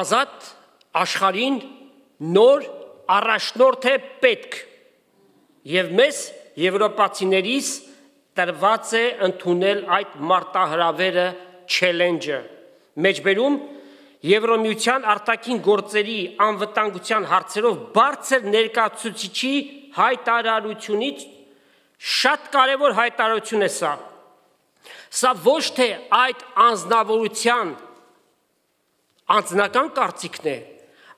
ազատ աշխարհին նոր առաջնորդ է պետք եւ մեզ եվրոպացիներիս տրված է ընդունել այդ մարտահրավերը challenge-ը մեջբերում Եվրոմիության արտաքին գործերի անվտանգության հարցերով բարձր ներկայացուցիչի հայտարարությունից շատ կարևոր հայտարարություն է սա։ Սա ոչ թե այդ անձնավորության անձնական կարծիքն է,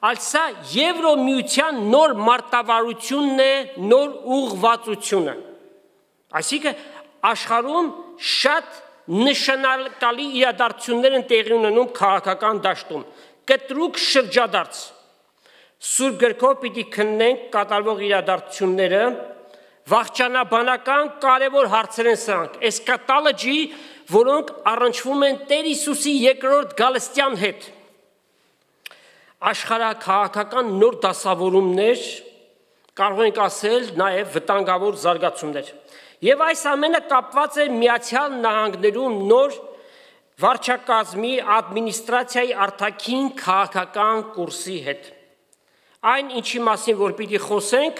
այլ սա Եվրոմիության նոր մարտավարությունն է, նոր ուղղվածությունը։ Այսինքն աշխարհում շատ նշանակալի իրադարձություններ են տեղի ունենում քաղաքական դաշտում, կտրուկ շրջադարձ։ Սուրբ գրքով պիտի քննենք կատարվող իրադարձությունները, վախճանաբանական կարևոր հարցեր են սրանք, էսկատոլոգի, որոնք առնչվում են Տեր Հիսուսի երկրորդ գալստյան հետ։ Աշխարհաքաղաքական նոր դասավորումներ, կարող ենք ասել նաև վտանգավոր զարգացումներ։ Եվ այս ամենը կապված է Միացյալ Նահանգներում նոր վարչակազմի ադմինիստրացիայի արտաքին քաղաքական կուրսի հետ։ Այն ինչի մասին որ պիտի խոսենք,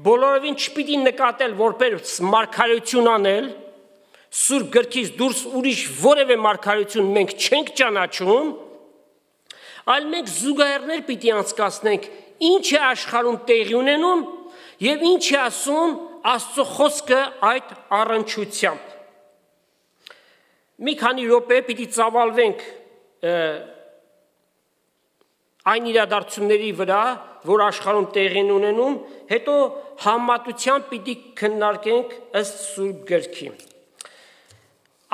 բոլորովին չպիտի նկատել որպես մարգարեություն անել, Սուրբ գրքից դուրս ուրիշ որևէ մարգարեություն մենք չենք ճանաչում, այլ մենք զուգահեռներ պիտի անցկացնենք ինչ է աշխարհում տեղի ունենում եւ ինչ է ասում Աստծո խոսքը այդ առնչությամբ։ Մի քանի րոպե պիտի ծավալվենք այն իրադարձությունների վրա, որ աշխարհում տեղի ունենում, հետո համատությամբ պիտի քննարկենք ըստ Սուրբ գրքի։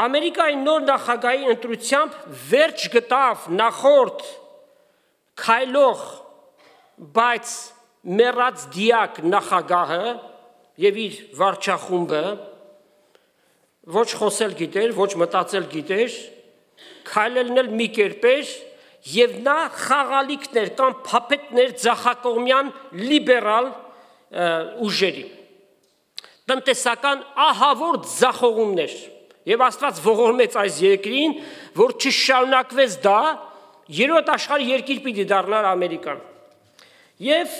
Ամերիկայի նոր նախագահի ընտրությամբ վերջ գտավ նախորդ քայլող, բայց մեռած դիակ նախագահը եւ իր վարչախումբը ոչ խոսել գիտեր, ոչ մտածել գիտեր, քայլելն էլ մի կերպեր եւ նա խաղալիքներ կամ փապետներ ձախակողմյան լիբերալ ուժերի տնտեսական ահավոր ձախողումներ եւ Աստված ողորմեց այս երկրին, որ չշարունակվեց դա, երրորդ աշխարհի երկիր պիտի դառնար Ամերիկան։ Եվ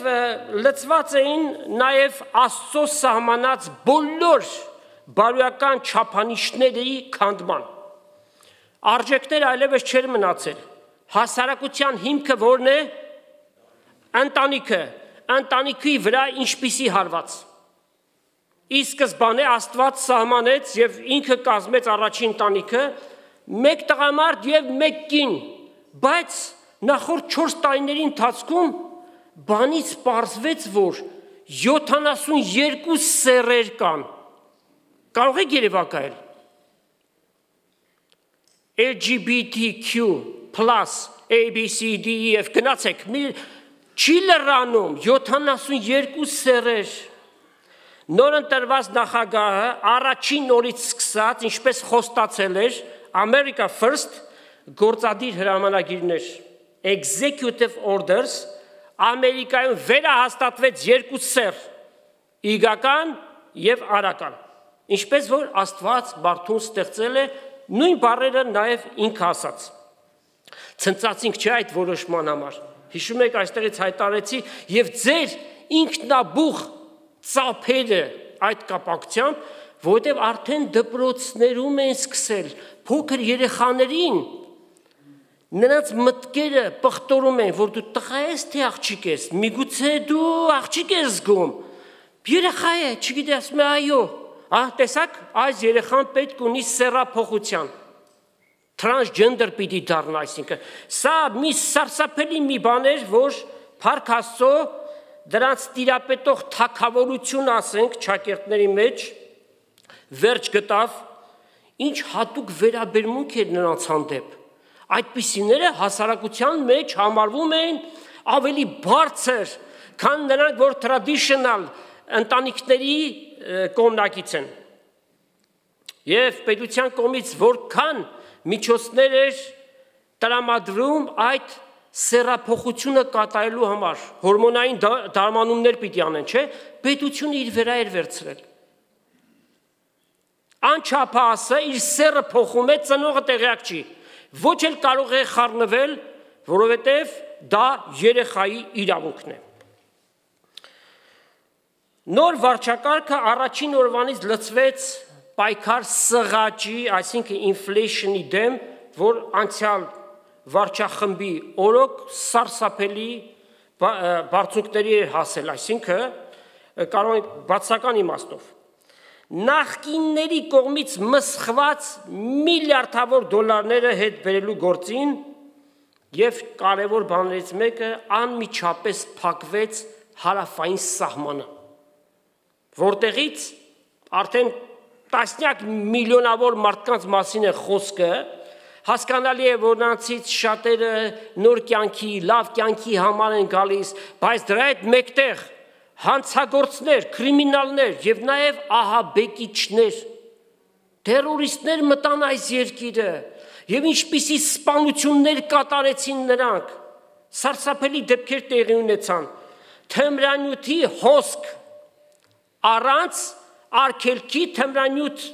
լծված էին նաև Աստծո սահմանած բոլոր բարոյական չափանիշների քանդման։ Արժեքներ այլևս չեր մնացել։ Հասարակության հիմքը որն է։ Ընտանիքը, ընտանիքի վրա ինչպիսի հարված։ Ի սկզբանե Աստված սահմանեց եւ ինքը կազմեց առաջին ընտանիքը, մեկ տղամարդ եւ մեկ կին, բայց նախորդ 4 տարիների ընթացքում բանից պարզվեց, որ 72 սեռեր կան։ Կարող եք երևակայել։ LGBTQ+, ABCDEF, գնացեք, չի լրանում 72 սեռեր։ Նոր ընտրված նախագահը առաջին օրից սկսած, ինչպես խոստացել էր, America First գործադիր հրամանագիրներ, Executive Orders, Ամերիկայում վերահաստատվեց 2 սեռ, իգական եւ արական, ինչպես որ Աստված մարդուն ստեղծել է, նույն բառերը նաեւ ինքը ասաց։ Ցնծացինք չէ այդ որոշման համար։ Հիշում եք այստեղից հայտարարեցի եւ ձեր ինքնաբուխ ծափերը այդ կապակցությամբ, որովհետեւ արդեն դպրոցներում են սկսել փոքր երեխաներին նրանց մտքերը պղտորում են, որ դու տղա ես թե աղջիկ ես, միգուցե դու աղջիկ ես զգում, երեխա է, չգիտես, ասում է այո, տեսակ, այս երեխան պետք ունի սեռափոխության, transgender պիտի դառնա, այսինքն, սա մի սարսափելի մի բան էր, որ Փառք Աստծո դրանց տիրապետող թագավորություն ասենք ճակերտների մեջ վերջ գտավ, ինչ հատուկ վերաբերմունք էր նրանց հանդեպ։ Այդպիսիները հասարակության մեջ համարվում են ավելի բարձր, քան նրանք, որ traditional ընտանիքների կողմնակից են։ Եվ պետության կողմից որքան միջոցներ էր տրամադրում այդ սեռափոխությունը կատարելու համար, հորմոնային դարմանումներ պիտի անեն, չէ՞, պետությունը իր վրա էր վերցրել։ Անչափահասը իր սեռը փոխում է, ծնողը տեղյակ չի, ոչ էլ կարող է խառնվել, որովհետև դա երեխայի իրավունքն է։ Նոր վարչակարգը առաջին օրվանից լցվեց պայքար սղաճի, այսինքն ինֆլեյշնի դեմ, որ անցյալ վարչախմբի օրոք սարսափելի բարձունքների էր հասել, այսինքն կարող բացական իմաստով։ Նախկինների կողմից մսխված միլիարդավոր դոլարները հետ բերելու գործին եւ կարևոր բաներից մեկը անմիջապես փակվեց հարավային սահմանը, որտեղից արդեն տասնյակ միլիոնավոր մարդկանց մասին է խոսքը, հասկանալի է, որ նրանցից շատերը նոր կյանքի, լավ կյանքի համար են գալիս, բայց դրա հետ մեկտեղ հանցագործներ, կրիմինալներ եւ նաեւ ահաբեկիչներ, տերորիստներ մտան այս երկիրը եւ ինչպիսի սպանություններ կատարեցին նրանք, սարսափելի դեպքեր տեղի ունեցան, թմրանյութի հոսք առանց արգելքի թմրանյութ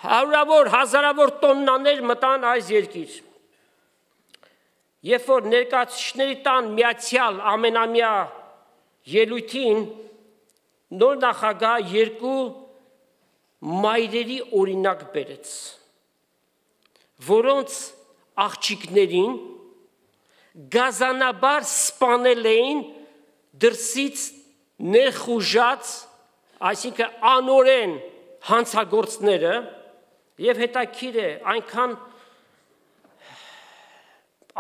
հարյուրավոր, հազարավոր տոննաներ մտան այս երկիր։ Երբ որ ներկայացուցիչների տան միացյալ ամենամյա ելույթին նոր նախագահ երկու մայրերի օրինակ բերեց, որոնց աղջիկներին գազանաբար սպանել էին դրսից ներխուժած, այսինքն անօրեն հանցագործները, եւ հետաքրիր է, այնքան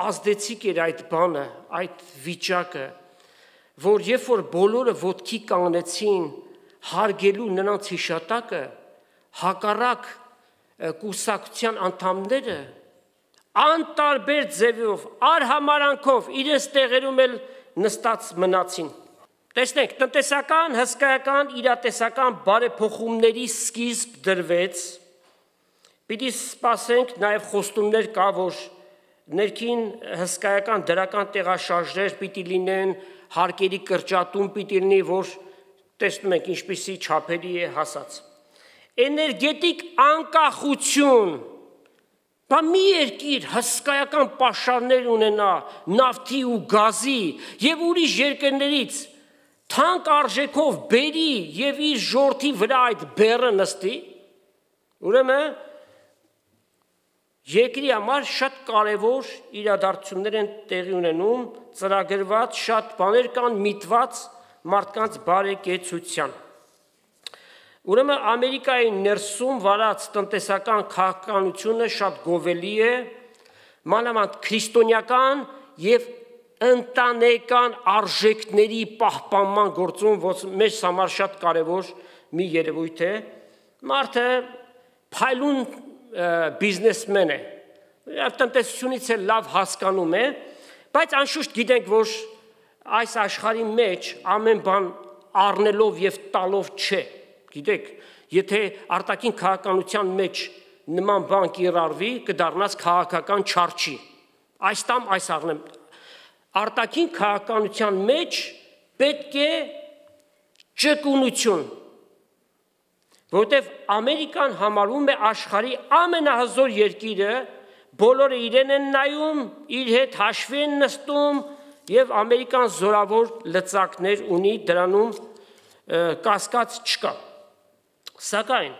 ազդեցիկ էր այդ բանը, այդ վիճակը, որ երբ որ բոլորը ոտքի կանգնեցին հարգելու նրանց հիշատակը, հակառակ կուսակցության անդամները անտարբեր ձևով, արհամարանքով իրենց տեղերում էլ նստած մնացին։ Տեսնենք, տնտեսական, հսկայական, իրատեսական բարեփոխումների սկիզբ դրվեց, պիտի սպասենք նաև խոստումներ կա, որ ներքին հսկայական դրական տեղաշարժեր պիտի լինեն, հարկերի կրճատում պիտի լինի, որ տեսնում ենք ինչպիսի չափերի է հասած։ Էներգետիկ անկախություն, բա մի երկիր հսկայական պաշարներ ունենա նավթի ու գազի եւ ուրիշ երկրներից թանկ արժեքով բերի եւ իր ժողովրդի վրա այդ բեռը նստի, ուրեմն երկրի համար շատ կարևոր իրադարձություններ են տեղի ունենում, ծրագրված շատ բաներ կան միտված մարդկանց բարեկեցության։ Ուրեմն Ամերիկայի ներսում վարած տնտեսական քաղաքականությունը շատ գովելի է, մանավանդ քրիստոնեական եւ ընտանեկան արժեքների պահպանման գործում, որ մեզ համար շատ կարևոր մի երևույթ է, մարդը փայլուն բիզնեսմեն է, տնտեսությունից է լավ հասկանում է, բայց անշուշտ գիտենք, որ այս աշխարհի մեջ ամեն բան առնելով եւ տալով չէ, գիտեք, եթե արտաքին քաղաքականության մեջ նման բան կիրառվի, կդառնաս քաղաքական չարչի, այս տամ այս առնեմ, արտաքին քաղաքականության մեջ պետք է ճկունություն, որտեվ Ամերիկան համարվում է աշխարհի ամենահզոր երկիրը, բոլորը իրեն են նայում, իր հետ հաշվի են նստում եւ Ամերիկան զորավոր լծակներ ունի, դրանում կասկած չկա։ Սակայն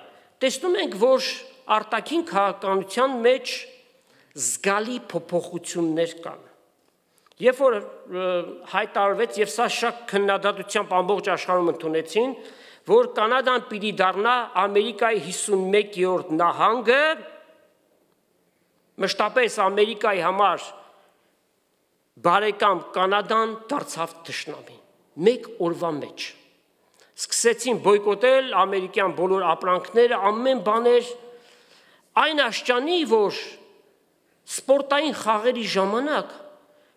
տեսնում ենք, որ արտաքին քաղաքականության մեջ զգալի փոփոխություններ կան։ Երբ որ հայտարարվեց եւ սա շատ քննադատությամբ ամբողջ աշխարհում ընդունեցին, որ Կանադան պիտի դառնա Ամերիկայի 51-րդ նահանգը, մշտապես Ամերիկայի համար բարեկամ Կանադան դարձավ թշնամի, մեկ օրվա մեջ։ Սկսեցին բոյկոտել ամերիկյան բոլոր ապրանքները, ամեն բաներ, այն աշճանի, որ սպորտային խաղերի ժամանակ,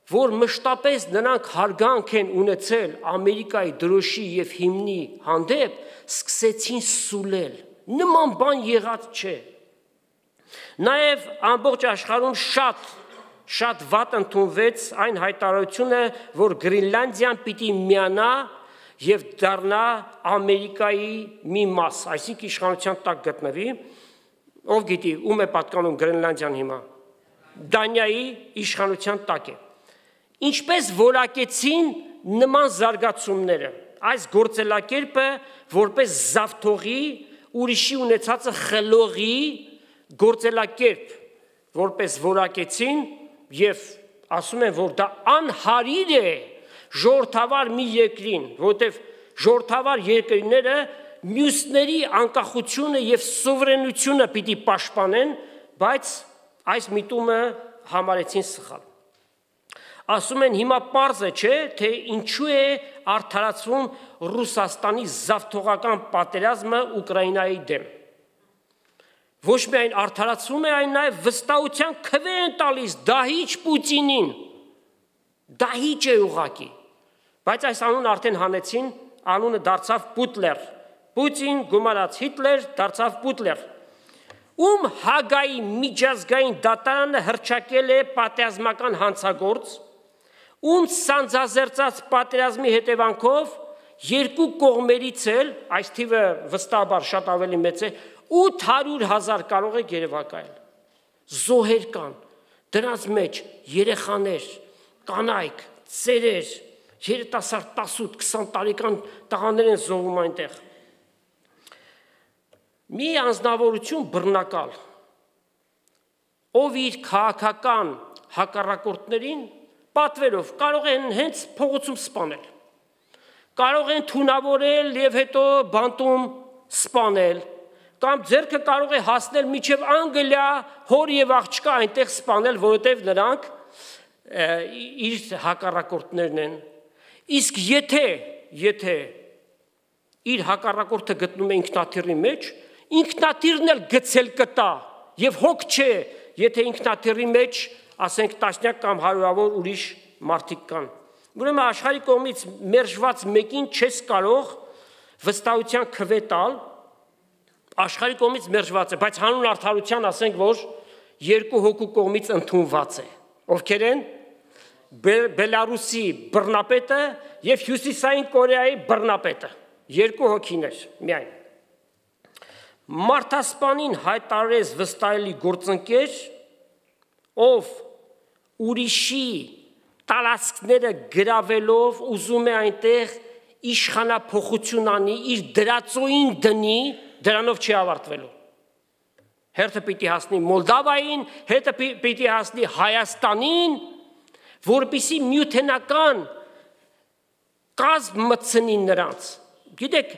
որ մշտապես նրանք հարգանք են ունեցել Ամերիկայի դրոշի եւ հիմնի հանդեպ, սկսեցին սուլել, նման բան եղած չէ։ Նաև ամբողջ աշխարհում շատ վատ ընդունվեց այն հայտարարությունը, որ Գրինլանդիան պիտի միանա եւ դառնա Ամերիկայի մի մաս, այսինքն իշխանության տակ գտնվի, ով գիտի, ում է պատկանում Գրինլանդիան հիմա։ Դանիայի իշխանության տակ է։ Ինչպես որակեցին նման զարգացումները, այս գործելակերպը որպես զավթողի, ուրիշի ունեցածը խլողի գործելակերպ, որպես որակեցին եւ ասում են, որ դա անհարիր է ժողովրդավար մի երկրին, որտեղ ժողովրդավար երկրները մյուսների անկախությունը եւ սուվերենությունը պիտի պաշտպանեն, բայց այս միտումը համարեցին սխալ։ Ասում են հիմա պարզ է, չէ, թե ինչու է արդարացվում Ռուսաստանի զավթողական պատերազմը Ուկրաինայի դեմ։ Ոչ միայն արդարացվում է, այն նաև վստահության քվե են տալիս դահիճ Պուտինին։ Դահիճ է ուղղակի։ Բայց այս անունը արդեն հանեցին, անունը դարձավ Պուտլեր։ Պուտին գումարած Հիտլեր դարձավ Պուտլեր։ Ում Հագայի միջազգային դատարանը հռչակել է պատերազմական հանցագործ, ում սանձազերծած պատերազմի հետևանքով երկու կողմերից էլ, այս թիվը վստահաբար շատ ավելի մեծ է, 800,000 կարող է երևակայել։ Զոհեր կան, դրանց մեջ երեխաներ, կանայք, ծերեր, երիտասարդ 18-20 տարեկան տղաներ են զոհվում այնտեղ։ Մի անձնավորություն բռնակալ, ով իր քաղաքական հակառակորդներին պատվերով կարող են հենց փողոցում սպանել, կարող են թունավորել եւ հետո բանտում սպանել, կամ ձեռքը կարող է հասնել մինչև Անգլիա, հոր եւ աղջկա այնտեղ սպանել, որովհետեւ նրանք իր հակառակորդներն են։ Իսկ եթե իր հակառակորդը գտնում է ինքնաթիռի մեջ, ինքնաթիռն էլ գցել կտա եւ հոգ չէ, եթե ինքնաթիռի մեջ, ասենք, տասնյակ կամ հարյուրավոր ուրիշ մարդիկ կան։ Ուրեմն աշխարհի կողմից մերժված մեկին չես կարող վստահության քվե տալ, աշխարհի կողմից մերժված է, բայց հանուն արդարության ասենք, որ երկու հոգու կողմից ընդունված է։ Ովքեր են Բելարուսի բռնապետը եւ Հյուսիսային Կորեայի բռնապետը, երկու հոգիներ միայն։ Մարդասպանին հայտարարեց վստահելի գործընկեր, ով ուրիշի տարածքները գրավելով ուզում է այնտեղ իշխանափոխություն անի, իր դրածոյին դնի, դրանով չի ավարտվելու։ Հերթը պիտի հասնի Մոլդավային, հետը պիտի հասնի Հայաստանին, որպեսզի նյութենական կազմ մտցնի նրանց։ Գիտեք,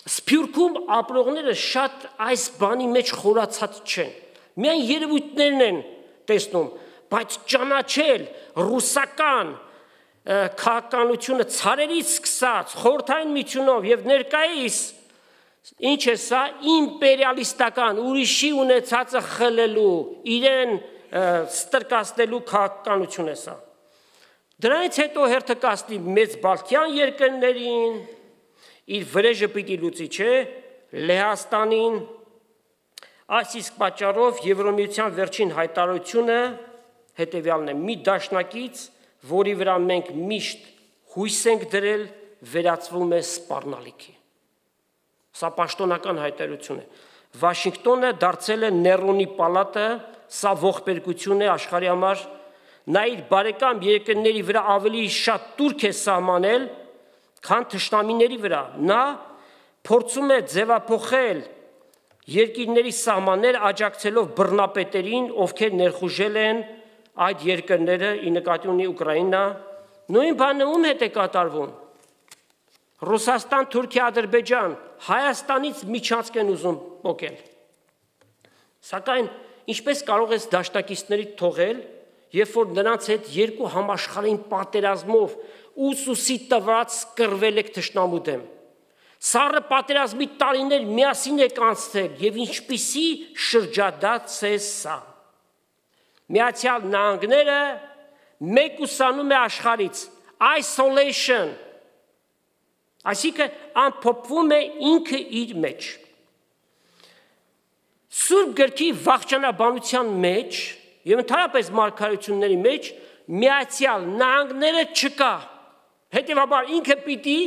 Սփյուռքում ապրողները շատ այս բանի մեջ խորացած չեն։ Միայն երևույթներն են տեսնում, բայց ճանաչել ռուսական քաղաքականությունը ցարերից սկսած խորհրդային միջնով եւ ներկայիս ինչ է սա իմպերիալիստական ուրիշի ունեցածը խլելու, իրեն ստրկացնելու քաղաքականություն է սա։ Դրանից հետո հերթը կասնի մեծ Բալթյան երկրներին, իր վրեժը պիտի լուծի, չէ, Լեհաստանին, այս իսկ պատճառով Եվրամիության վերջին հայտարարությունը հետևյալն է՝ մի դաշնակից, որի վրա մենք միշտ հույս ենք դրել, վերածվում է սպառնալիքի։ Սա պաշտոնական հայտարարություն է։ Վաշինգտոնը դարձել է Ներոնի պալատը, սա ողբերգություն է աշխարհի համար, նա իր բարեկամ երկրների վրա ավելի շատ տուրք է սահմանել, քան թշնամիների վրա, նա փորձում է ձևափոխել երկիրների սահմաններ աջակցելով բռնապետերին, ովքեր ներխուժել են այդ երկրները, ի նկատի ունի Ուկրաինա, նույն բանը ում հետ է կատարվում։ Ռուսաստան, Թուրքիա, Ադրբեջան, Հայաստանից միջանցք են ուզում փոկել։ Սակայն ինչպես կարող ես դաշնակիցների թողել, երբ որ նրանց հետ երկու համաշխարհային պատերազմով ուսուսի տված կռվել եք թշնամու դեմ։ Սառը պատերազմի տարիներ միասին եք անցնել եւ ինչպիսի շրջադարձ է սա։ Միացյալ Նահանգները մեկուսանում է աշխարհից, isolation, այսինքն ամփոփվում է ինքը իր մեջ։ Սուրբ գրքի վախճանաբանության մեջ եւ ընդհանրապես մարգարեությունների մեջ Միացյալ Նահանգները չկա։ Հետևաբար ինքը պիտի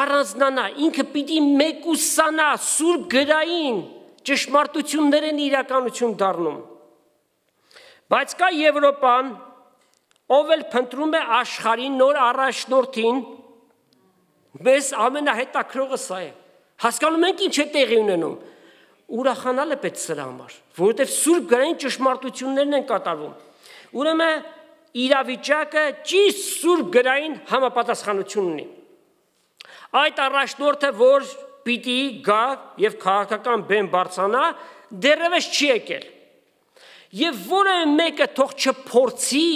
առանձնանա, ինքը պիտի մեկուսանա սուրբ գրային ճշմարտություններ են իրականություն դառնում։ Բայց կա Եվրոպան, ով էլ փնտրում է աշխարհի նոր առաջնորդին, մեզ ամենահետաքրքրողը սա է։ Հասկանում ենք ինչ է տեղի ունենում։ Ուրախանալ է պետք սրա համար, որովհետև սուրբ գրային ճշմարտություններն են կատարվում։ Ուրեմն իրավիճակը ճիշտ սուրբ գրային համապատասխանություն ունի։ Այդ առաջնորդը, որ պիտի գա եւ քաղաքական բեմ բարձրանա, դեռևս չի եկել։ Եվ որևէ մեկը թող չփորձի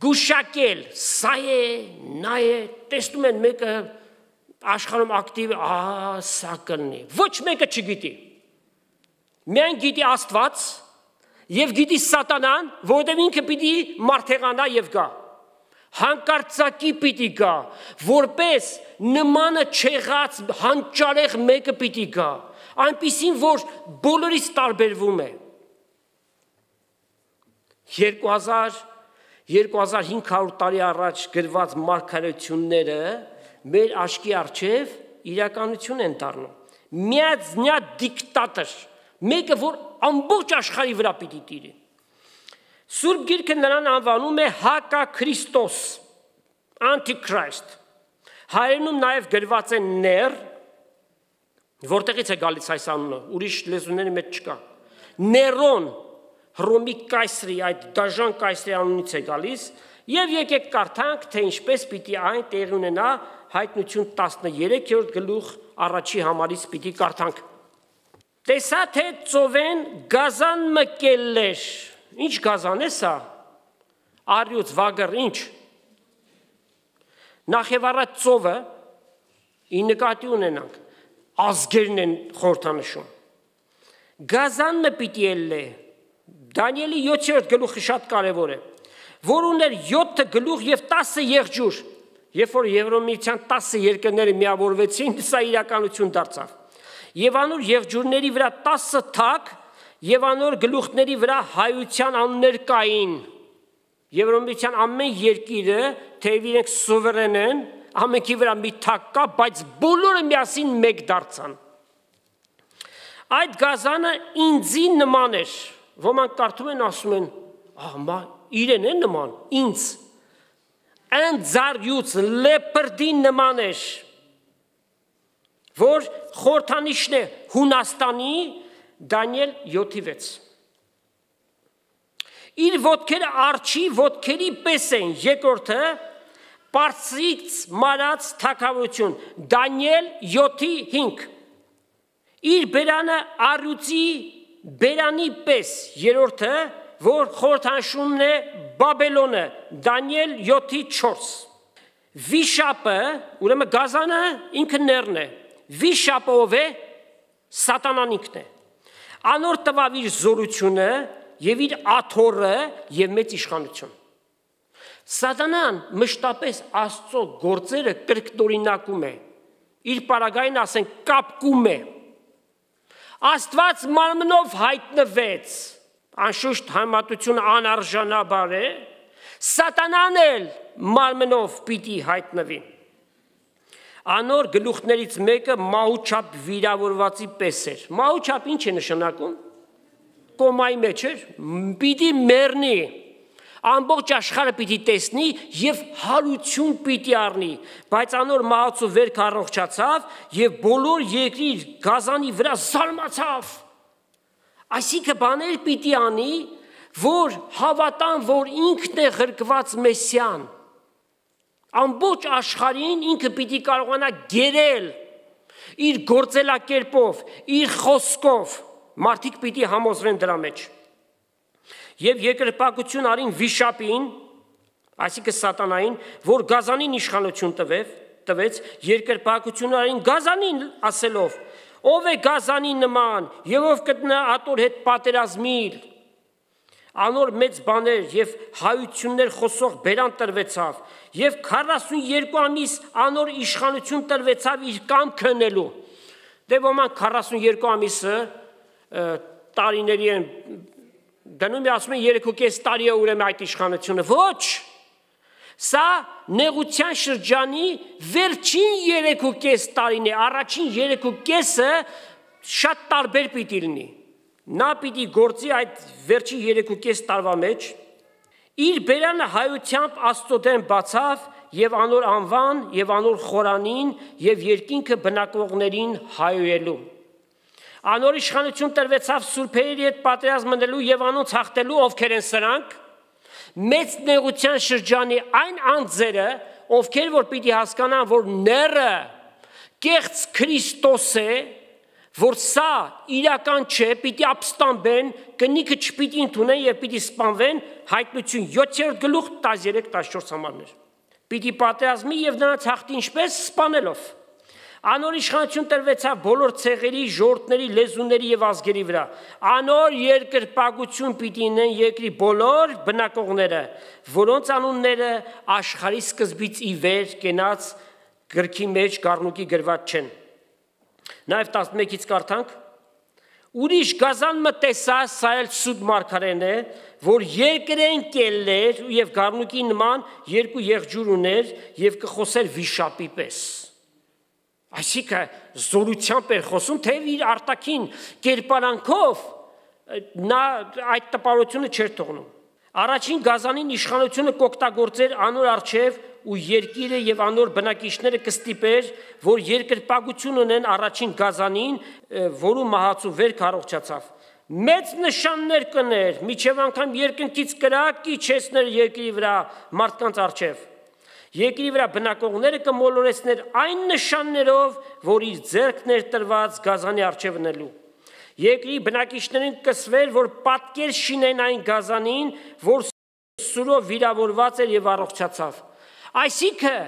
գուշակել, սա է, նա է, տեսնում են մեկը աշխարհում ակտիվ, սա կլինի։ Ոչ մեկը չգիտի։ Միայն գիտի Աստված եւ գիտի Սատանան, որովհետեւ ինքը պիտի մարտեղանա եւ գա։ Հանկարծակի պիտի գա, որպես նմանը չեղած հանճարեղ մեկը պիտի գա, այնպիսին, որ բոլորից տարբերվում է։ 2500 տարի առաջ գրված մարգարեությունները մեր աչքի առջև իրականություն են դառնում։ Միածնյա դիկտատոր, մեկը, որ ամբողջ աշխարհի վրա պիտի տիրի։ Սուրբ Գիրքը նրան անվանում է Հակաքրիստոս, Անտիքրիստ։ Հայերենում նաև գրված է ներ, որտեղից է գալիս այս անունը, ուրիշ լեզուների մեջ չկա։ Ներոն, Հռոմի կայսրի, այդ դաժան կայսրի անունից է գալիս, եւ եկեք կարդանք, թե ինչպես պիտի այն տեղի ունենա, Հայտնություն 13-րդ գլուխ առաջի համարից պիտի կարդանք։ Տեսա թե ծովեն գազան մկելեր։ Ինչ գազան է սա։ Արյուծ, վագր, ինչ։ Նախ եւ առաջ ծովը ի նկատի ունենանք։ Ազգերն են խորհրդանշում։ Գազան պիտի ելլե։ Դանիելի 7-րդ գլուխը շատ կարևոր է, որ ուներ 7 գլուխ եւ 10 եղջյուր, երբ որ Եվրոմիության 10 երկրները միավորվեցին, սա իրականություն դարձավ։ Եվ անոր եղջյուրների վրա 10 թակ եւ անոր գլուխների վրա հայության անուններ կային։ Եվրոմիության ամեն երկիրը, թեև իրենք սուվերեն են, ամենքի վրա մի թակ կա, բայց բոլորը միասին մեկ դարձան։ Այդ գազանը ինձի նման էր։ Ոմանք կարդում են, ասում են, իրեն է նման, ինձ, ընձարյուց լեպրդի նման էր, որ խորհրդանիշն է Հունաստանի Դանիել 7:6։ Իր ոտքերը արջի ոտքերի պես են, երկրորդը պարծից մարած թագավորություն, Դանիել 7:5։ Իր բերանը առյուծի բերանի պես, երրորդը, որ խորհրդանշումն է Բաբելոնը, Դանիել 7:4։ Վիշապը, ուրեմն գազանը ինքը ներն է, վիշապը ով է, Սատանան ինքն է։ Անոր տվավ իր զորությունը եւ իր աթոռը եւ մեծ իշխանություն։ Սատանան մշտապես Աստծո գործերը կրկնօրինակում է, իր պարագային ասենք կապկում է։ Աստված մարմնով հայտնվեց, անշուշտ համատությունը անարժանաբար է, Սատանան էլ մարմնով պիտի հայտնվի։ Անոր գլուխներից մեկը մահուչապ վիրավորվածի պես էր։ Մահուչապ ինչ է նշանակում։ Կոմայի մեջ էր, պիտի մեռնի, ամբողջ աշխարհը պիտի տեսնի եւ հարություն պիտի առնի, բայց անոր մահացու վերք առողջացավ եւ բոլոր երկրի գազանի վրա զարմացավ։ Այսինքն բաներ պիտի անի, որ հավատան, որ ինքն է ղրկված Մեսիան։ Ամբողջ աշխարհին ինքը պիտի կարողանա գերել իր գործելակերպով, իր խոսքով, մարդիկ պիտի համոզվեն դրա մեջ։ Եվ երկրպագություն արին վիշապին, այսինքն Սատանային, որ գազանին իշխանություն տվեց, երկրպագություն արին գազանին ասելով, ով է գազանի նման, եւ ով կտնա ատոր հետ պատերազմիլ։ Անոր մեծ բաներ եւ հայություններ խոսող բերան տրվեցավ, եւ 42 ամիս անոր իշխանություն տրվեցավ իր կամքը անելու։ Դե ոմանք 42 ամիսը տարիների են դնում է, ասում են 3.5 տարի է ուրեմն այդ իշխանությունը, ոչ, սա նեղության շրջանի վերջին 3.5 տարին է, առաջին 3.5-ը շատ տարբեր պիտի լինի։ Նա պիտի գործի այդ վերջի 3.5 տարվա մեջ, իր բերանը հայությամբ Աստծո դեմ բացավ եւ անոր անվան եւ անոր խորանին եւ երկինքը բնակվողներին հայոյելու։ Անոր իշխանություն տրվեցավ սուրբերի հետ պատերազմ մնելու եւ անոնց հաղթելու, ովքեր են սրանք, մեծ նեղության շրջանի այն անձերը, ովքեր որ պիտի հասկանան, որ ները կեղծ Քրիստոս է, որ սա իրական չէ, պիտի ապստամբեն, կնիքը չպիտի ընդունեն եւ պիտի սպանվեն, Հայտնություն 7-րդ գլուխ 13-14 համարներ։ Պիտի պատերազմի եւ նրանց հաղթի ինչպես սպանելով։ Անոր իշխանություն տրվեցավ բոլոր ցեղերի, ժողովուրդների, լեզուների եւ ազգերի վրա։ Անոր երկրպագություն պիտի ունեն երկրի բոլոր բնակողները, որոնց անունները աշխարհի սկզբից ի վեր կենաց գրքի մեջ գառնուկի գրված չեն։ Նաև 11-ից կարդանք. Ուրիշ գազան տեսա, սա էլ սուտ մարգարեն է, որ երկրեն կելներ եւ գառնուկի նման երկու եղջյուր ուներ եւ կխոսեր վիշապի պես։ Այսինքն զորությամբ էր խոսում, թե իր արտաքին կերպարանքով նա այդ տպարությունը չէր թողնում։ Առաջին գազանին իշխանությունը կօգտագործեր անոր արչև ու երկիրը եւ անոր բնակիչները կստիպեր, որ երկրպագություն ունեն առաջին գազանին, որու մահացու վերք առողջացավ։ Մեծ նշաններ կներ, միջև անգամ երկնքից կրակ իջեցներ երկրի վրա մարդկանց արչև։ Երկրի վրա բնակողները կմոլորեցներ այն նշաններով, որ իր ձեռքն էր տրված գազանի արչև ընելու։ Երկրի բնակիչներին կսվեր, որ պատկեր շինեն այն գազանին, որ սուրով վիրավորված էր եւ առողջացավ։ Այսինքն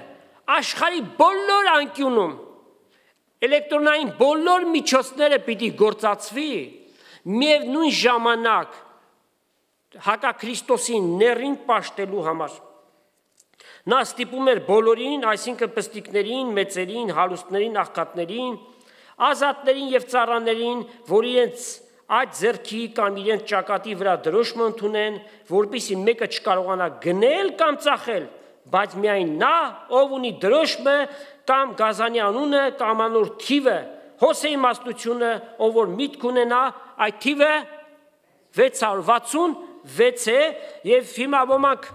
աշխարհի բոլոր անկյունում էլեկտրոնային բոլոր միջոցները պիտի գործածվի, միևնույն ժամանակ հակաքրիստոսի ներին պաշտելու համար։ Նա ստիպում էր բոլորին, այսինքն պստիկներին, մեծերին, հալուստներին, աղքատներին, ազատներին եւ ծառաներին, որ իրենց այդ ձեռքի կամ իրենց ճակատի վրա դրոշմը ընդունեն, որպեսզի մեկը չկարողանա գնել կամ ծախել, բայց միայն նա, ով ունի դրոշմը կամ գազանի անունը կամ անոր թիվը, Հոսեի իմաստությունը, ով որ միտք ունենա, այդ թիվը 666 է եւ հիմա ոմանք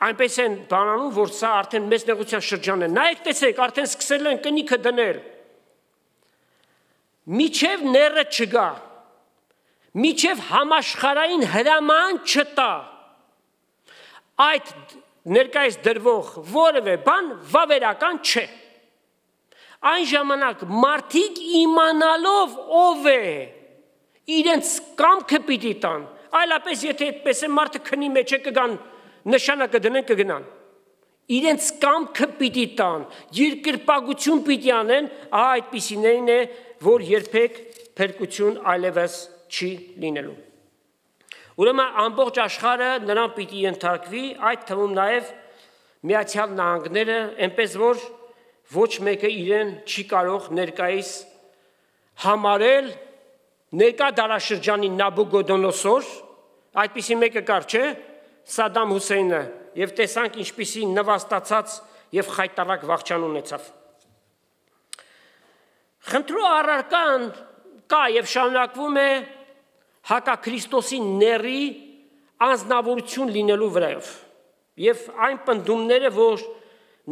այնպես են բանանում, որ սա արդեն մեծ նեղության շրջան է։ Նայեք, տեսեք, արդեն սկսել են կնիքը դնել։ Միջև ները չգա, միջև համաշխարհային հրաման չտա, այդ ներկայիս դրվող որևէ բան վավերական չէ։ Այն ժամանակ մարդիկ իմանալով ով է, իրենց կամքը պիտի տան, այլապես եթե այդպես է մարդը քնի մեջ է կգան, նշանակը դնեն կգնան։ Իրենց կամքը պիտի տան, երկրպագություն պիտի անեն, այդպիսիներին է, որ երբեք փրկություն այլևս չի լինելու։ Ուրեմն ամբողջ աշխարհը նրան պիտի ենթարկվի, այդ թվում նաև Միացյալ Նահանգները, այնպես որ ոչ մեկը իրեն չի կարող ներկայիս համարել ներկա դարաշրջանի Նաբուգոդոնոսոր, այդպիսի մեկը կար, չէ՞, Սադամ Հուսեյնը, եւ տեսանք ինչպիսի նվաստացած եւ խայտարակ վախճան ունեցավ։ Խնդրու առարկան կա եւ շարունակվում է հակաքրիստոսի ների անձնավորություն լինելու վրայով։ Եվ այն պնդումները, որ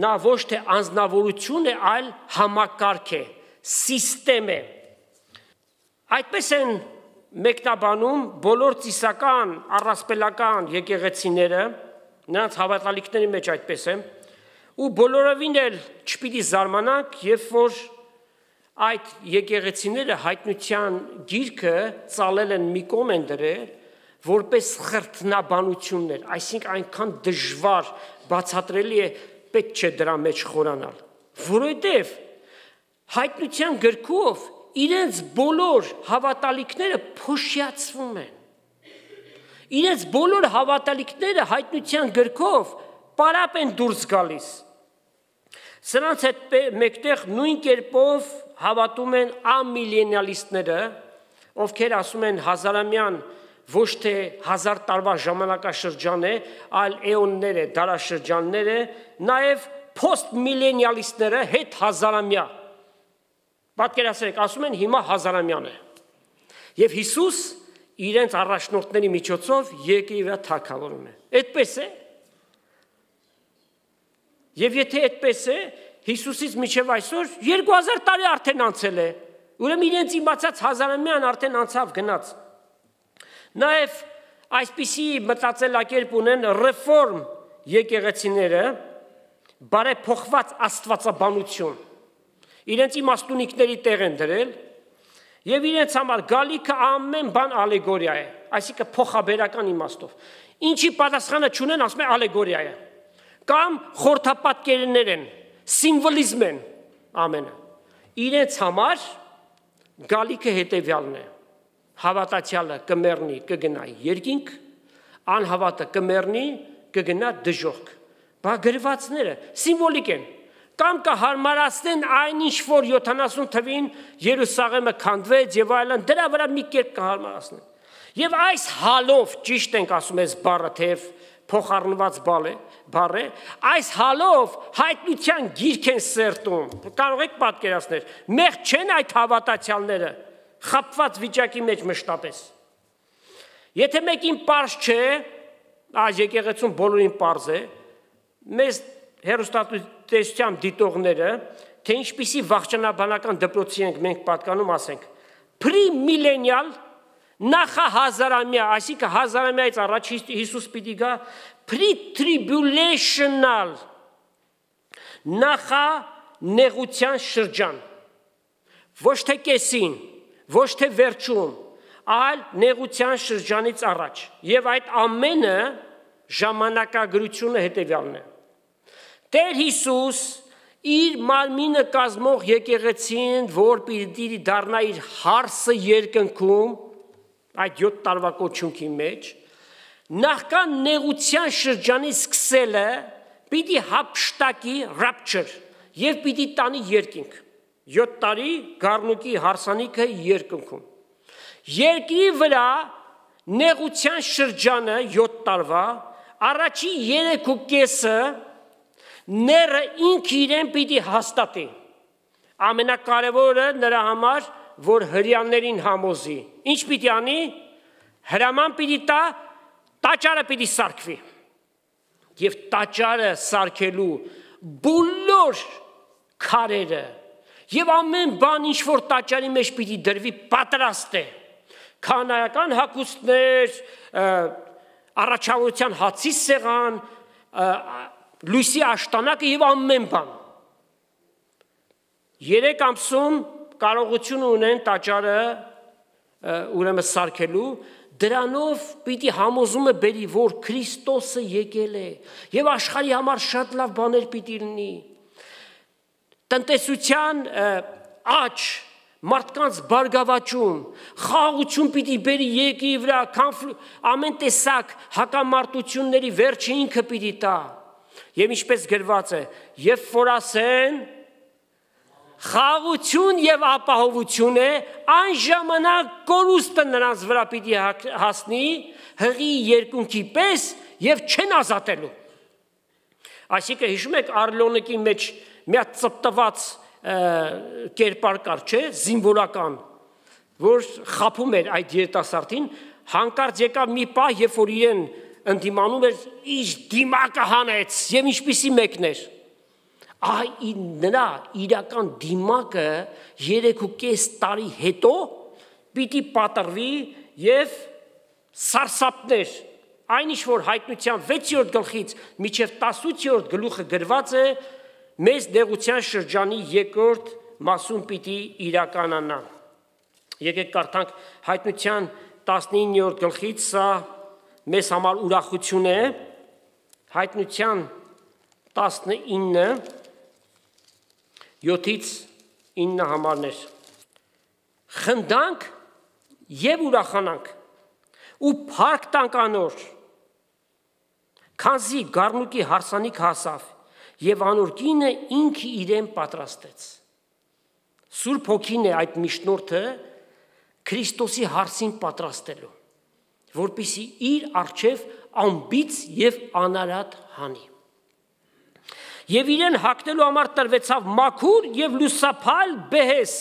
նա ոչ թե անձնավորություն է, այլ համակարգ է, սիստեմ է։ Այդպես են մեկնաբանում բոլոր ծիսական, առասպելական եկեղեցիները, նրանց հավատալիքների մեջ այդպես է, ու բոլորովին էլ չպիտի զարմանանք, երբ որ այդ եկեղեցիները հայտնության գիրքը ծալել են մի կողմ են դրել, որպես խրտնաբանություններ, այսինքն այնքան դժվար բացատրելի է, պետք չէ դրա մեջ խորանալ, որովհետև հայտնության գրքով իրենց բոլոր հավատալիքները փոշիացվում են, իրենց բոլոր հավատալիքները հայտնության գրքով պարապ են դուրս գալիս, սրանց հետ մեկտեղ նույն կերպով հավատում են ամիլենիալիստները, ովքեր ասում են հազարամյան ոչ թե 1000 տարվա ժամանակաշրջան է, այլ էոններ է, դարաշրջաններ է, նաև փոստմիլենիալիստները հետ հազարամյա, Պատկերացրեք, ասում են հիմա հազարամյան է։ Եվ Հիսուս իրենց առաջնորդների միջոցով երկրի վրա թագավորում է։ Այդպես է։ Եվ եթե այդպես է, Հիսուսից մինչև այսօր 2000 տարի արդեն անցել է։ Ուրեմն իրենց իմացած հազարամյան արդեն անցավ գնաց։ Նաև այսպիսի մտածելակերպ ունեն ռեֆորմ եկեղեցիները, բարեփոխված աստվածաբանություն։ Իրենց իմաստունիքների տեղ են դրել եւ իրենց համար գալիքը ամեն բան ալեգորիա է, այսինքն փոխաբերական իմաստով։ Ինչի պատասխանը չունեն, ասում են ալեգորիա է։ Կամ խորհրդապատկերներ են, սիմվոլիզմ են, ամենը։ Իրենց համար գալիքը հետեւյալն է. հավատացյալը կմեռնի, կգնա երկինք, անհավատը կմեռնի, կգնա դժոխք։ Բա գրվածները սիմվոլիկ են։ Կամ կհարմարացնեն այն ինչ որ 70 թվին Երուսաղեմը քանդվեց եւ այլն, դրա վրա մի կերպ կհարմարացնեն։ Եվ այս հալով, ճիշտ ենք ասում ես բառը, թեև փոխառնված բառ է, այս հալով հայտնության գիրք են սերտում։ Կարող եք պատկերացնել, մեղ չեն այդ հավատացյալները, խապված վիճակի մեջ մշտապես։ Եթե մեկին պարզ չէ, այս եկեղեցում բոլորին պարզ է, մեզ հեռուստատեսությամբ դիտողները, թե ինչպիսի վախճանաբանական դպրոցի ենք մենք պատկանում, ասենք, pre-millennial, նախահազարամյա, այսինքն հազարամյայից առաջ Հիսուս պիտի գա, pre-tribulational, նախանեղության շրջան, ոչ թե կեսին, ոչ թե վերջում, այլ նեղության շրջանից առաջ, եւ այդ ամենը ժամանակագրությունը հետեւյալն է։ Տեր Հիսուս իր մարմինը կազմող եկեղեցին, որ պիտի դառնա իր հարսը երկնքում, այդ 7 տարվա կոչունքի մեջ, նախքան նեղության շրջանի սկսելը պիտի հափշտակի rapture եւ պիտի տանի երկինք։ 7 տարի գառնուկի հարսանիքը երկնքում։ Երկրի վրա նեղության շրջանը 7 տարվա, առաջի 3.5-ը ները ինքը իրեն պիտի հաստատի։ Ամենակարևորը նրա համար, որ հրեաներին համոզի։ Ինչ պիտի անի? Հրաման պիտի տա, տաճարը պիտի սարքվի։ Եվ տաճարը սարքելու բոլոր քարերը եւ ամեն բան, ինչ որ տաճարի մեջ պիտի դրվի, պատրաստ է։ Քանայական հագուստներ, առաջավորության հացի սեղան, լույսի աշտանակը եւ ամեն բան։ 3 ամսում կարողություն ունեն տաճարը ուրեմն սարքելու, դրանով պիտի համոզումը բերի, որ Քրիստոսը եկել է եւ աշխարհի համար շատ լավ բաներ պիտի լինի։ Տնտեսության աճ, մարդկանց բարգավաճում, խաղաղություն պիտի բերի երկրի վրա, ամեն տեսակ հակամարտությունների վերջը ինքը պիտի տա։ Եվ ինչպես գրված է, երբ որ ասեն խաղաղություն եւ ապահովություն է, այն ժամանակ կորուստը նրանց վրա պիտի հասնի հղի երկունքի պես եւ չեն ազատելու։ Այսինքն հիշում եք Արլոնիկի մեջ մի հատ ծպտված կերպար կար, չէ, զինվորական, որ խափում էր այդ երիտասարդին, հանկարծ եկավ մի պահ, երբ որ իրեն ընդդիմանում էր, իր դիմակը հանեց եւ ինչպիսի մեկն էր։ Նրա իրական դիմակը 3.5 տարի հետո պիտի պատրվի եւ սարսափներ, այն ինչ որ հայտնության 6-րդ գլխից մինչև 18-րդ գլուխը գրված է, մեզ նեղության շրջանի 2-րդ մասում պիտի իրականանա։ Եկեք կարդանք հայտնության 19-րդ գլխից, սա մեզ համար ուրախություն է, հայտնության 19, 7-ից 9 համարներ։ Խնդանք եւ ուրախանանք ու փառք տանք անոր, քանզի գառնուկի հարսանիք հասավ եւ անոր կինը ինքը իրեն պատրաստեց։ Սուրբ Հոգին է այդ միջնորդը Քրիստոսի հարսին պատրաստելու, որպեսզի իր առջև անբիծ եւ անարատ հանի։ Եվ իրեն հագնելու համար տրվեցավ մաքուր եւ լուսափայլ բեհես,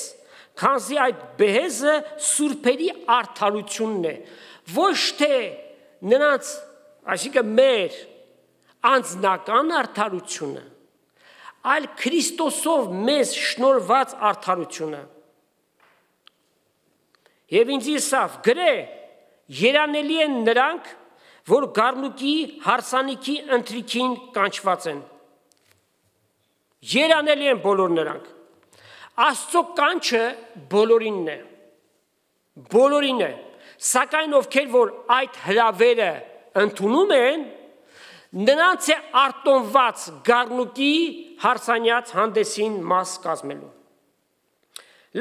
քանզի այդ բեհեզը սուրբերի արդարությունն է, ոչ թե նրանց, այսինքն մեր անձնական արդարությունը, այլ Քրիստոսով մեզ շնորհված արդարությունը։ Եվ ինձ իսավ գրե, երանելի են նրանք, որ գառնուկի հարսանիքի ընթրիքին կանչված են։ Երանելի են բոլոր նրանք։ Աստծո կանչը բոլորինն է։ Բոլորին է։ Սակայն ովքեր որ այդ հրավերը ընդունում են, նրանց է արտոնված գառնուկի հարսանյաց հանդեսին մաս կազմելու։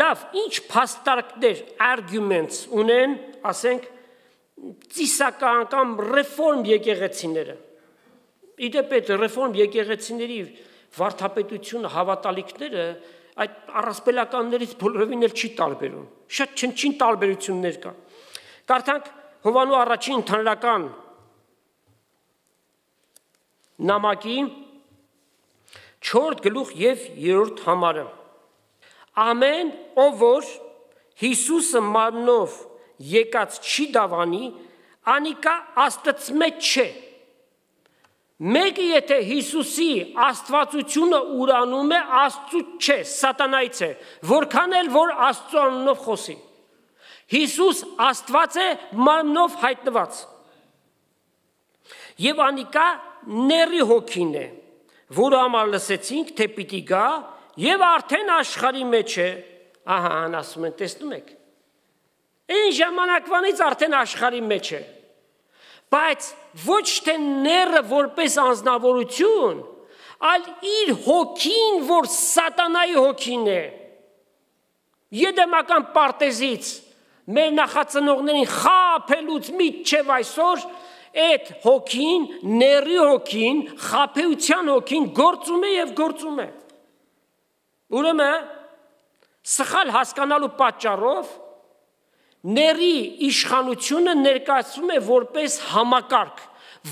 Լավ, ինչ փաստարկներ, arguments ունեն, ասենք, ծիսական կամ ռեֆորմ եկեղեցիները։ Իդեպ այդ ռեֆորմ եկեղեցիների վարդապետությունը, հավատալիքները այդ առասպելականներից բոլորովին էլ չի տարբերում։ Շատ չնչին տարբերություններ կա։ Կարդանք Հովանու առաջին ընդհանրական նամակի 4 գլուխ եւ 3 համարը։ Ամեն ով որ Հիսուսը մարմնով եկած չի դավանի, անիկա Աստծմե չէ։ Մեկը եթե Հիսուսի աստվածությունը ուրանում է, Աստծուց չէ, սատանայից է, որքան էլ որ Աստծո անունով խոսի։ Հիսուս Աստված է մարմնով հայտնված։ Եվ անիկա ների հոգին է, որը համար լսեցինք, թե պիտի գա, եւ արդեն աշխարհի մեջ է, ահա ասում են, տեսնում եք։ Այն ժամանակվանից արդեն աշխարհի մեջ է։ Բայց ոչ թե ները որպես անձնավորություն, այլ իր հոգին, որ սատանայի հոգին է։ Եդեմական պարտեզից մեր նախածնողներին խաբելուց մինչև այսօր այդ հոգին, ների հոգին, խաբեության հոգին գործում է եւ գործում է։ Ուրեմն սխալ հասկանալու պատճառով ների իշխանությունը ներկայացվում է որպես համակարգ,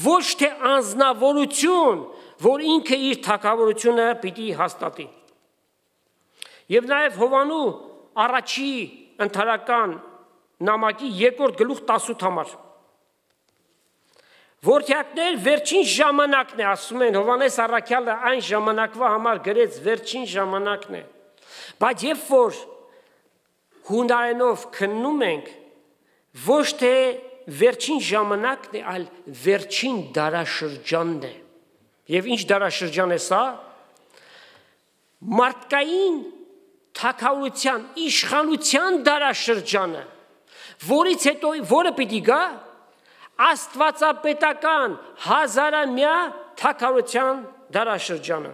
ոչ թե անձնավորություն, որ ինքը իր թագավորությունը պիտի հաստատի։ Եվ նաև Հովանու առաջի ընդհանրական նամակի 2 գլուխ 18 համար։ Որդյակներ, վերջին ժամանակն է, ասում են Հովանես առաքյալը այն ժամանակվա համար գրեց վերջին ժամանակն է։ Բայց երբ որ հունարենով քննում ենք, ոչ թե վերջին ժամանակն է, այլ վերջին դարաշրջանն է։ Եվ ինչ դարաշրջան է սա։ Մարդկային թագավորության, իշխանության դարաշրջանը, որից հետո որը պիտի գա աստվածապետական հազարամյա թագավորության դարաշրջանը։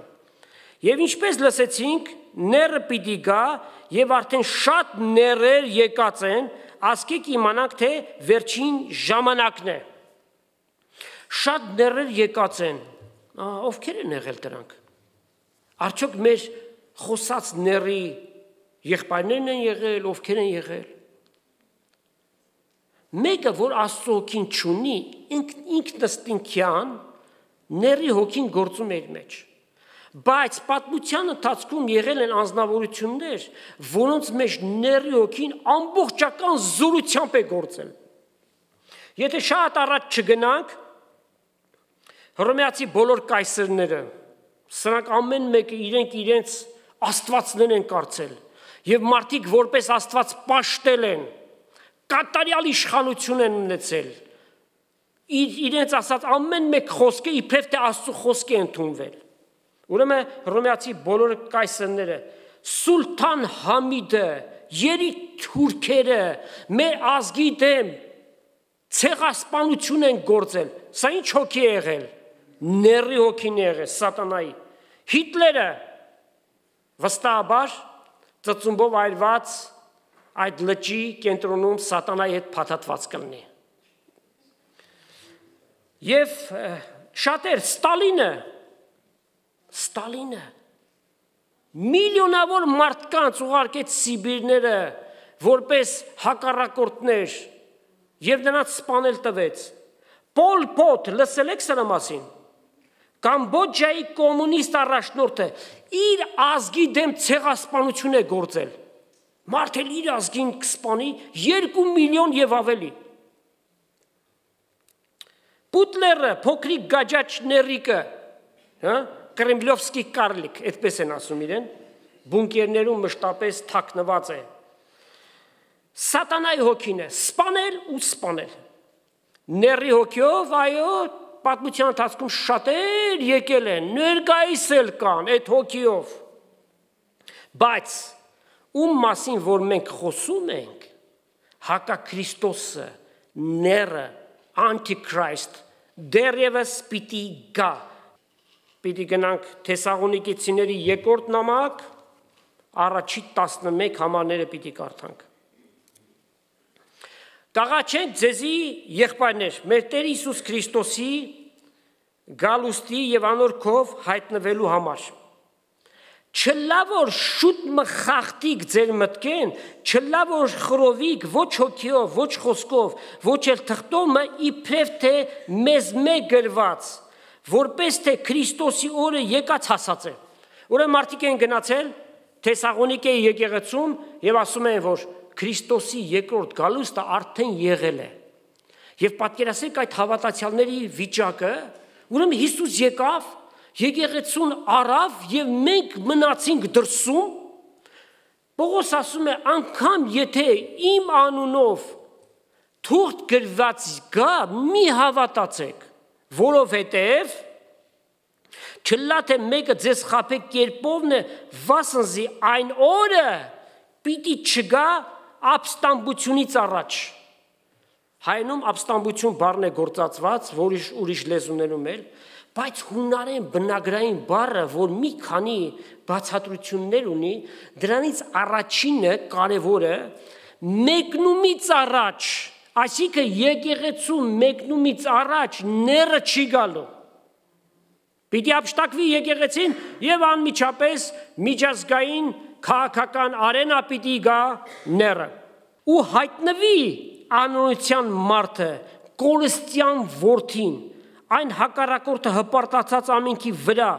Եվ ինչպես լսեցինք, ները պիտի գա եւ արդեն շատ ներեր եկած են, ասկեք իմանանք, թե վերջին ժամանակն է։ Շատ ներեր եկած են։ Ովքեր են եղել դրանք։ Արդյոք մեր խոսած ների եղբայրներն են եղել, ովքեր են եղել։ Մեկը, որ Աստծո հոգին չունի, ինքնըստինքյան ների հոգին գործում է իր մեջ։ Բայց պատմության ընթացքում եղել են անձնավորություններ, որոնց մեջ ների հոգին ամբողջական զորությամբ է գործել։ Եթե շատ առաջ չգնանք, հռոմեացի բոլոր կայսերները, սրանք ամեն մեկը իրենց աստվածներ են կարծել, եւ մարդիկ որպես աստված պաշտել են, կատարյալ իշխանություն են ունեցել։ Իրենց ասած ամեն մեկ խոսքը իբրև թե Աստծո խոսք է ընդունվել։ Ուրեմն հռոմեացի բոլոր կայսերները, Սուլթան Համիդը, երիտթուրքերը մեր ազգի դեմ ցեղասպանություն են գործել։ Սա ինչ հոգի է եղել։ Ների հոգին է եղել, սատանայի։ Հիտլերը վստահաբար ծծումբով այրված այդ լճի կենտրոնում սատանայի հետ փաթաթված կլինի։ Եվ շատեր Ստալինը միլիոնավոր մարդկանց ուղարկեց Սիբիրները որպես հակառակորդներ եւ նրանց սպանել տվեց։ Պոլ Պոտ, լսել եք սրա մասին։ Կամբոջայի կոմունիստ առաջնորդը իր ազգի դեմ ցեղասպանություն է գործել։ Մարդ էլ իր ազգին կսպանի 2 միլիոն եւ ավելի։ Պուտլերը, փոքրիկ գաջաճ ներիկը, Կրեմլովսկի կարլիկ, այդպես են ասում իրեն, բունկերներում մշտապես թաքնված է։ Սատանայի հոգին է, սպանել ու սպանել։ Ների հոգիով, այո, պատմության ընթացքում շատեր եկել են, ներկայիս էլ կան այդ հոգիով։ Բայց ում մասին, որ մենք խոսում ենք, հակաքրիստոսը, ները, անտիքրիստ, դեռևս պիտի գա։ Պիտի գնանք Թեսաղոնիկեցիների երկրորդ նամակ, առաջի 11 համարները պիտի կարդանք։ Կաղաչենք ձեզի եղբայրներ, մեր Տեր Հիսուս Քրիստոսի գալուստի եւ անորքով հայտնվելու համար։ Չլա որ շուտ մխախտիկ ձեր մտքեն, չլա որ խրովիկ ոչ հոգիով, ոչ խոսքով, ոչ էլ թղթով իբրև թե մեզ մեկ գրված, որպես թե Քրիստոսի օրը եկած հասած է։ Ուրեմն մարդիկ են գնացել Թեսաղոնիկեի եկեղեցում եւ ասում են, որ Քրիստոսի երկրորդ գալուստը արդեն եղել է։ Եվ պատկերացրեք այդ հավատացյալների վիճակը, ուրեմն Հիսուս եկավ, եկեղեցուն առավ եւ մենք մնացինք դրսում։ Պողոս ասում է, անգամ եթե իմ անունով թուղթ գրված գա, մի հավատացեք, որովհետեւ չլա թե մեկը ձեզ խաբե կերպովն է, վասնզի այն օրը պիտի չգա ապստամբությունից առաջ։ Հայնում ապստամբություն բառն է գործածված, որ ուրիշ լեզուներում էլ, բայց հունարեն բնագրային բառը, որ մի քանի բացատրություններ ունի, դրանից առաջինը կարևորը մեկնումից առաջ, այսինքն եկեղեցու մեկնումից առաջ ները չի գալու։ Պիտի ապշտակվի եկեղեցին եւ անմիջապես միջազգային քաղաքական արենա պիտի գա ները։ Ու հայտնվի անօրության մարդը, կորստյան որդին, այն հակառակորդը հպարտացած ամենքի վրա,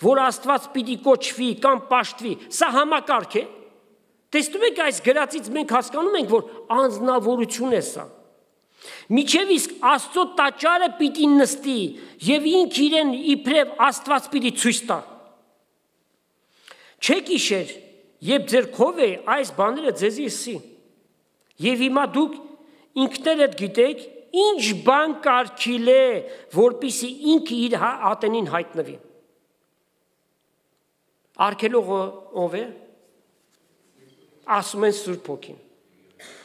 որ Աստված պիտի կոչվի կամ պաշտվի, սա համակարգ է։ Տեսնում եք այս գրածից մենք հասկանում ենք, որ անձնավորություն է սա։ Միջև իսկ Աստծո տաճարը պիտի նստի եւ ինք իրեն իբրև Աստված պիտի ցույց տա։ Չեք իշեր, երբ ձեր քով է այս բաները ձեզի ասի։ Եվ հիմա դուք ինքներդ գիտեք, ինչ բան կարգիլ է, որպիսի ինքը իր ատենին հայտնվի։ Արգելողը ով է։ Ասում են Սուրբ Հոգին։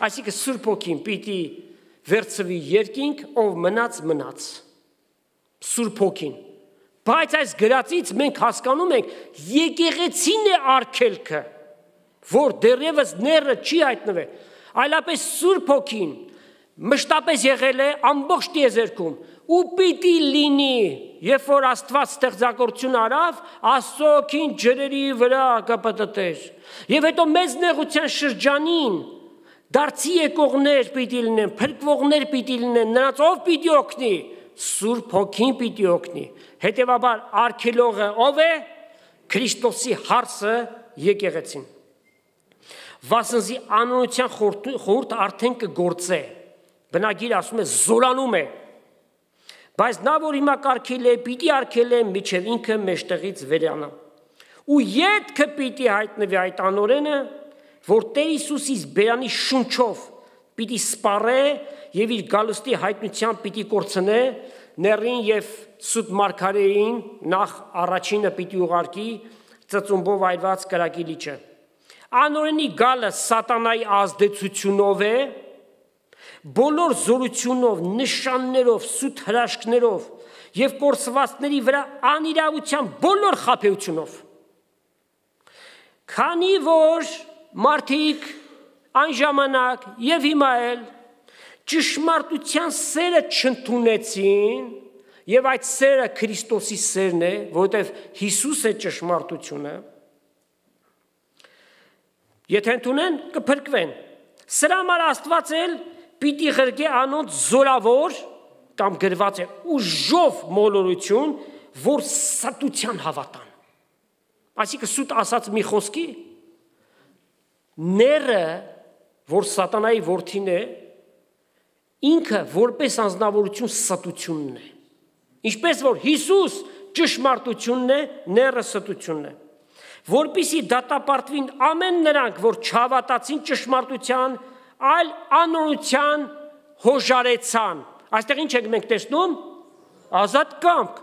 Այսինքն Սուրբ Հոգին պիտի վերցվի երկինք, ով մնաց։ Սուրբ Հոգին։ Բայց այս գրածից մենք հասկանում ենք, եկեղեցին է արգելքը, որ դեռևս ները չի հայտնվել, այլապես Սուրբ Հոգին մշտապես եղել է ամբողջ տիեզերքում ու պիտի լինի, երբ որ Աստված ստեղծագործություն արավ, Աստծո Հոգին ջրերի վրա կպտտեր։ Եվ հետո մեծ նեղության շրջանին դարձի եկողներ պիտի լինեն, փրկվողներ պիտի լինեն, նրանց ով պիտի օգնի, Սուրբ Հոգին պիտի օգնի։ Հետևաբար արգելողը ով է, Քրիստոսի հարցը եկեղեցին։ Վասնզի անօրության խորհուրդը արդեն կգործե, բնագիրը ասում է զորանում է, բայց նա որ հիմա կարգել է, պիտի արգել է, միջև ինքը մեջտեղից վերանա։ Ու ետքը պիտի հայտնվի այդ անօրենը, որ Տեր Հիսուսից բերանի շունչով պիտի սպառե եւ իր գալուստի հայտնությամբ պիտի կորցնե ներին եւ սուտ մարգարեին, նախ առաջինը պիտի ուղարկի ծծումբով այրված կրակի լիճը։ Անօրենի գալը սատանայի ազդեցությունով է, բոլոր զորությունով, նշաններով, սուտ հրաշքներով եւ կորսվածների վրա անիրավության բոլոր խաբեությունով։ Քանի որ մարդիկ այն ժամանակ եւ հիմա էլ ճշմարտության սերը չընդունեցին եւ այդ սերը Քրիստոսի սերն է, որովհետեւ Հիսուս է ճշմարտությունը, եթե ընդունեն կփրկվեն։ Սրա համար Աստված էլ պիտի ղրկե անոնց զորավոր կամ գրված է ուժով մոլորություն, որ սատության հավատան։ Այսինքն սուտ ասած մի խոսքի Ները, որ սատանայի որդին է, ինքը որպես անձնավորություն ստությունն է։ Ինչպես որ Հիսուս ճշմարտությունն է, ները ստությունն է։ Որպեսզի դատապարտվին ամեն նրանք, որ չհավատացին ճշմարտության, այլ անօրության հոժարեցան։ Այստեղ ինչ ենք մենք տեսնում։ Ազատ կամք։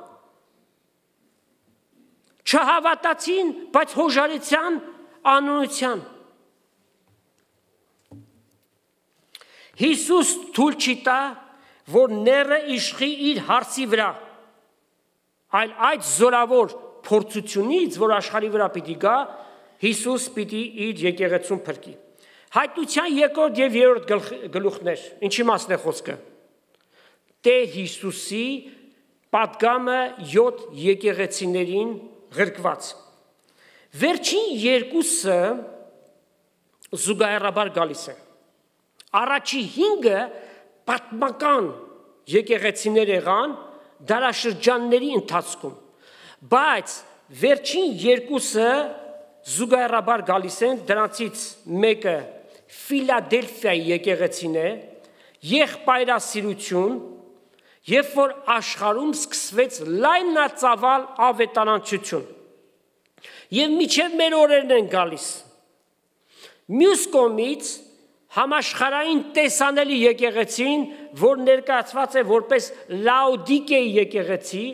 Չհավատացին, բայց հոժարեցան անօրության։ Հիսուս թույլ չի տա, որ ները իշխի իր հարցի վրա, այլ այդ զորավոր փորձությունից, որ աշխարհի վրա պիտի գա, Հիսուս պիտի իր եկեղեցուն փրկի։ Հայտնության երկրորդ եւ երրորդ գլուխներ, ինչի մասն է խոսքը։ Տեր Հիսուսի պատգամը 7 եկեղեցիներին գրկված։ Վերջին երկուսը զուգահեռաբար գալիս են։ Առաջի 5-ը պատմական եկեղեցիներ եղան դարաշրջանների ընթացքում, բայց վերջին երկուսը զուգահեռաբար գալիս են, դրանցից մեկը Ֆիլադելֆիայի եկեղեցին է, եղբայրասիրություն, երբ որ աշխարհում սկսվեց լայնածավալ ավետարանչություն, եւ մինչեւ մեր օրերն են գալիս։ Մյուս կողմից համաշխարհային տեսանելի եկեղեցին, որ ներկայացված է որպես Լաոդիկեի եկեղեցի,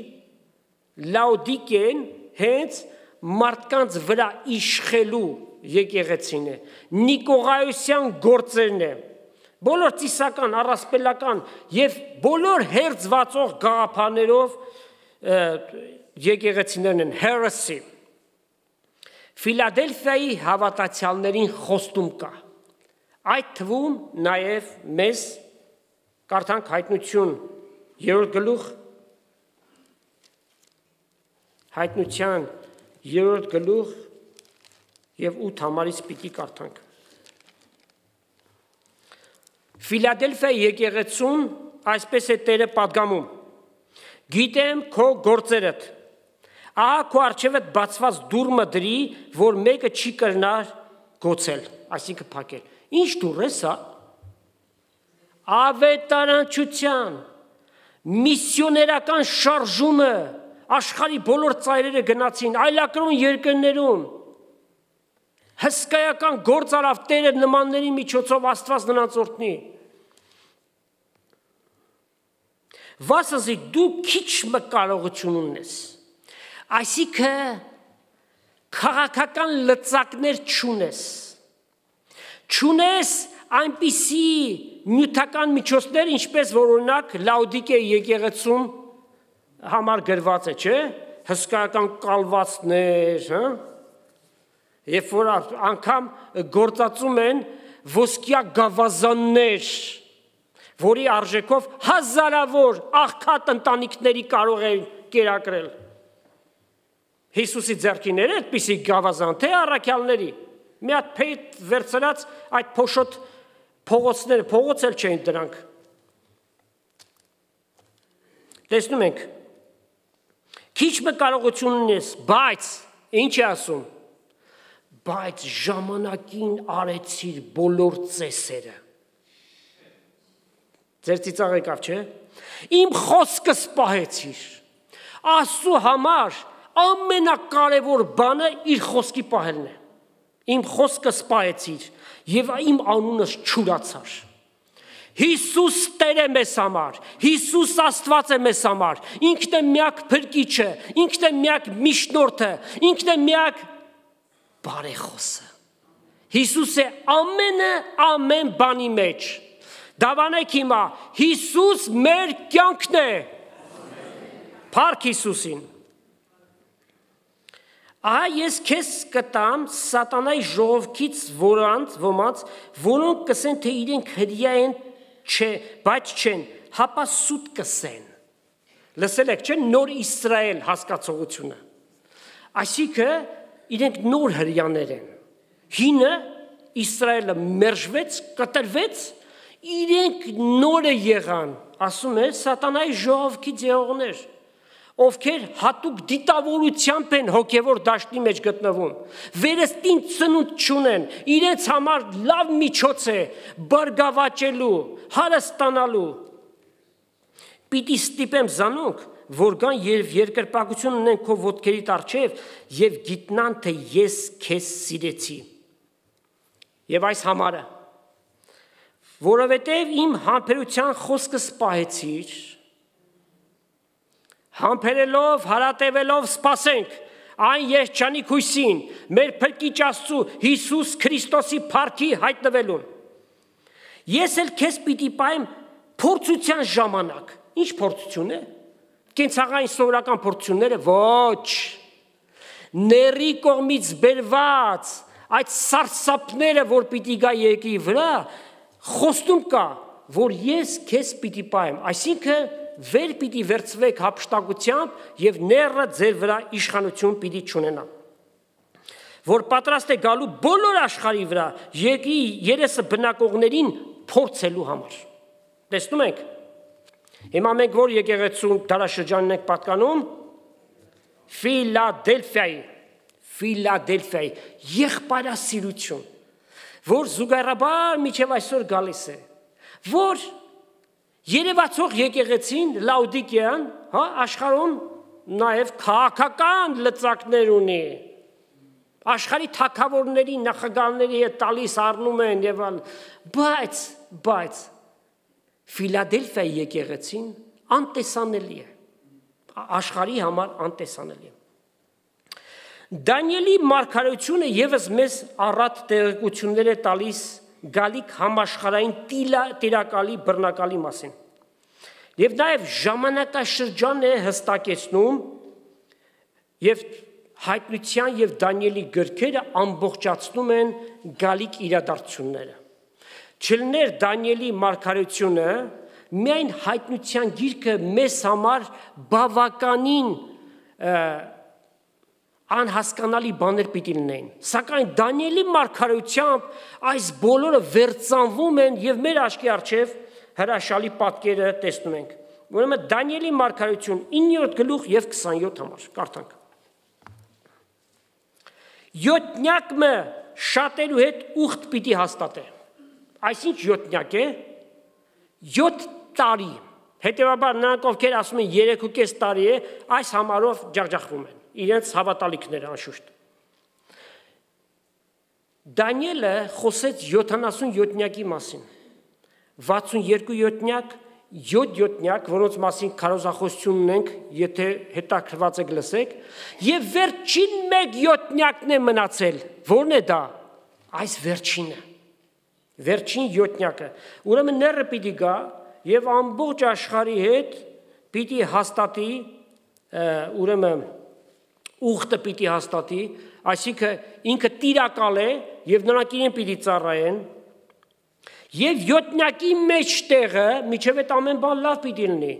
Լաոդիկեն հենց մարդկանց վրա իշխելու եկեղեցին է, Նիկողայոսյան գործերն է, բոլոր ծիսական, առասպելական եւ բոլոր հերձվածող գաղափարներով եկեղեցիներն են, heresy։ Ֆիլադելֆիայի հավատացյալներին խոստում կա։ Այդ թվում նաև մեզ կարդանք Հայտնություն 3-րդ գլուխ, Հայտնության 3-րդ գլուխ եւ 8 համարից պիտի կարդանք։ Ֆիլադելֆիայի եկեղեցուն այսպես է Տերը պատգամում. Գիտեմ քո գործերդ, ահա քո առջևդ բացված դուռը դրի, որ մեկը չի կրնար գոցել, այսինքն փակել։ Ինչ դուռ է սա։ Ավետարանչության, միսիոներական շարժումը, աշխարհի բոլոր ծայրերը գնացին, այլակրոն երկրներում, հսկայական գործ արավ Տերը նմանների միջոցով Աստված նրանց օրհնի։ Վասնզի դու քիչ կարողություն ունես, այսինքն քաղաքական լծակներ չունես, չունես այնպիսի նյութական միջոցներ, ինչպես որ օրինակ Լաոդիկեի եկեղեցում համար գրված է, չէ՞, հսկայական կալվածներ, հա՞, երբ որ անգամ գործածում են ոսկյա գավազաններ, որի արժեքով հազարավոր աղքատ ընտանիքների կարող են կերակրել։ Հիսուսի ձեռքին էր այդպիսի գավազան, թե առաքյալների։ Մի հատ փետ վերցրած այդ փոշոտ փողոցները, փողոց էլ չէին դրանք։ Տեսնում ենք, քիչ մը կարողություն ունես, բայց ինչ է ասում, բայց ժամանակին արեցիր բոլոր ծեսերը։ Ձեր ծիծաղ եկավ, չէ՞։ Իմ խոսքս պահեցիր։ Աստծու համար ամենակարևոր բանը իր խոսքի պահելն է։ Իմ խոսքս պահեցիր եւ իմ անունս չուրացար։ Հիսուս Տեր է մեզ համար, Հիսուս Աստված է մեզ համար, ինքն է միակ փրկիչը, ինքն է միակ միջնորդը, ինքն է միակ բարեխոսը։ Հիսուս է ամեն բանի մեջ։ Դավանեք հիմա, Հիսուս մեր կյանքն է։ Փառք Հիսուսին։ Ահա ես քեզ կտամ սատանայի ժողովքից ոմանց, որոնք կսեն, թե իրենք հրյա են, բայց չեն, հապա սուտ կսեն։ Լսել եք, չէ՞, նոր Իսրայել հասկացողությունը։ Այսինքն իրենք նոր հրյաներ են։ Հինը Իսրայելը մերժվեց, կտրվեց, իրենք նորը եղան, ասում է սատանայի ժողովքից եղողներ, ովքեր հատուկ դիտավորությամբ են հոգևոր դաշտի մեջ գտնվում, վերստին ծնունդ չունեն, իրենց համար լավ միջոց է բարգավաճելու, հարստանալու։ Պիտի ստիպեմ զանոնք, որ գան եւ երկրպագություն ունեն քո ոտքերիդ առջև եւ գիտնան, թե ես քեզ սիրեցի։ Եվ այս համարը, որովհետեւ իմ համբերության խոսքս պահեցիր, համբերելով, հարատևելով սպասենք այն երջանիկ հույսին, մեր փրկիչ Աստծու Հիսուս Քրիստոսի փառքի հայտնվելուն։ Ես էլ քեզ պիտի պահեմ փորձության ժամանակ։ Ինչ փորձություն է։ Կենցաղային սովորական փորձությունները ոչ։ Ների կողմից բերված այդ սարսափները, որ պիտի գա երկրի վրա, խոստում կա, որ ես քեզ պիտի պահեմ, այսինքն վեր պիտի վերցվեք հափշտակությամբ եւ նեռը ձեր վրա իշխանություն պիտի չունենա, որ պատրաստ է գալու բոլոր աշխարհի վրա երկրի երեսը բնակողներին փորձելու համար։ Տեսնում եք, հիմա մենք որ եկեղեցու դարաշրջանն ենք պատկանում, Ֆիլադելֆիայի եղբայրասիրություն, որ զուգահեռաբար միջև այսօր գալիս է, որ երևացող եկեղեցին Լաուդիկեան, աշխարհում նաև քաղաքական լծակներ ունի, աշխարհի թագավորների, նախագահների հետ տալիս առնում են եւ բայց Ֆիլադելֆիայի եկեղեցին անտեսանելի է, աշխարհի համար անտեսանելի է։ Դանիելի մարգարեությունը եւս մեզ առատ տեղեկություններ է տալիս գալիք համաշխարհային տիրակալի բռնակալի մասին։ Եվ նաև ժամանակաշրջան է հստակեցնում եւ հայտնության եւ Դանիելի գրքերը ամբողջացնում են գալիք իրադարձությունները։ Չլներ Դանիելի մարգարեությունը միայն հայտնության գիրքը մեզ համար բավականին անհասկանալի բաներ պիտի լինեն, սակայն Դանիելի մարգարեությամբ այս բոլորը վերծանվում են եւ մեր աչքի առջև հրաշալի պատկերը տեսնում ենք։ Ուրեմն Դանիելի մարգարեություն 9-րդ գլուխ եւ 27 համար կարդանք։ Յոթնյակը շատերու հետ ուխտ պիտի հաստատե։ Այսինչ յոթնյակ է 7 տարի։ Հետևաբար նրանք ովքեր ասում են 3.5 տարի է, այս համարով ջախջախվում են իրենց հավատալիքները անշուշտ։ Դանիելը խոսեց 77-նյակի մասին, 62 յոթնյակ, 7 յոթնյակ, որոնց մասին քարոզախոսություն ունենք, եթե հետաքրված եք լսեք, եւ վերջին 1 յոթնյակն է մնացել, որն է դա, այս վերջինը, վերջին յոթնյակը, ուրեմն ները պիտի գա եւ ամբողջ աշխարհի հետ պիտի հաստատի, ուրեմն ուխտը պիտի հաստատի, այսինքն ինքը տիրակալ է եւ նրանք իրեն պիտի ծառայեն եւ յոթնյակի մեջտեղը միջև այդ ամեն բան լավ պիտի լինի,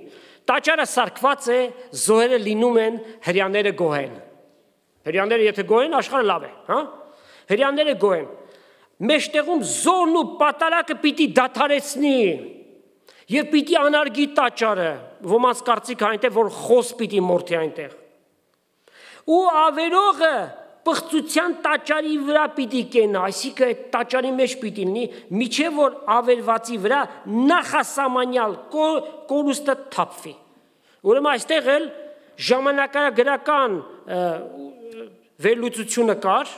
տաճարը սարքված է, զոհերը լինում են, հրյաները գոհեն, հրյաները եթե գոհեն աշխարհը լավ է, հա, հրյաները գոհեն, մեջտեղում զոհն ու պատարակը պիտի դադարեցնի եւ պիտի անարգի տաճարը, ոմանց կարծիք այնտեղ որ խոս պիտի մորթի այնտեղ ու ավերողը պղծության տաճարի վրա պիտի կենա, այսինքն այդ տաճարի մեջ պիտի լինի, միջև որ ավերվածի վրա նախասամանյալ կորուստը թափվի։ Ուրեմն այստեղ էլ ժամանակագրական վերլուծությունը կար,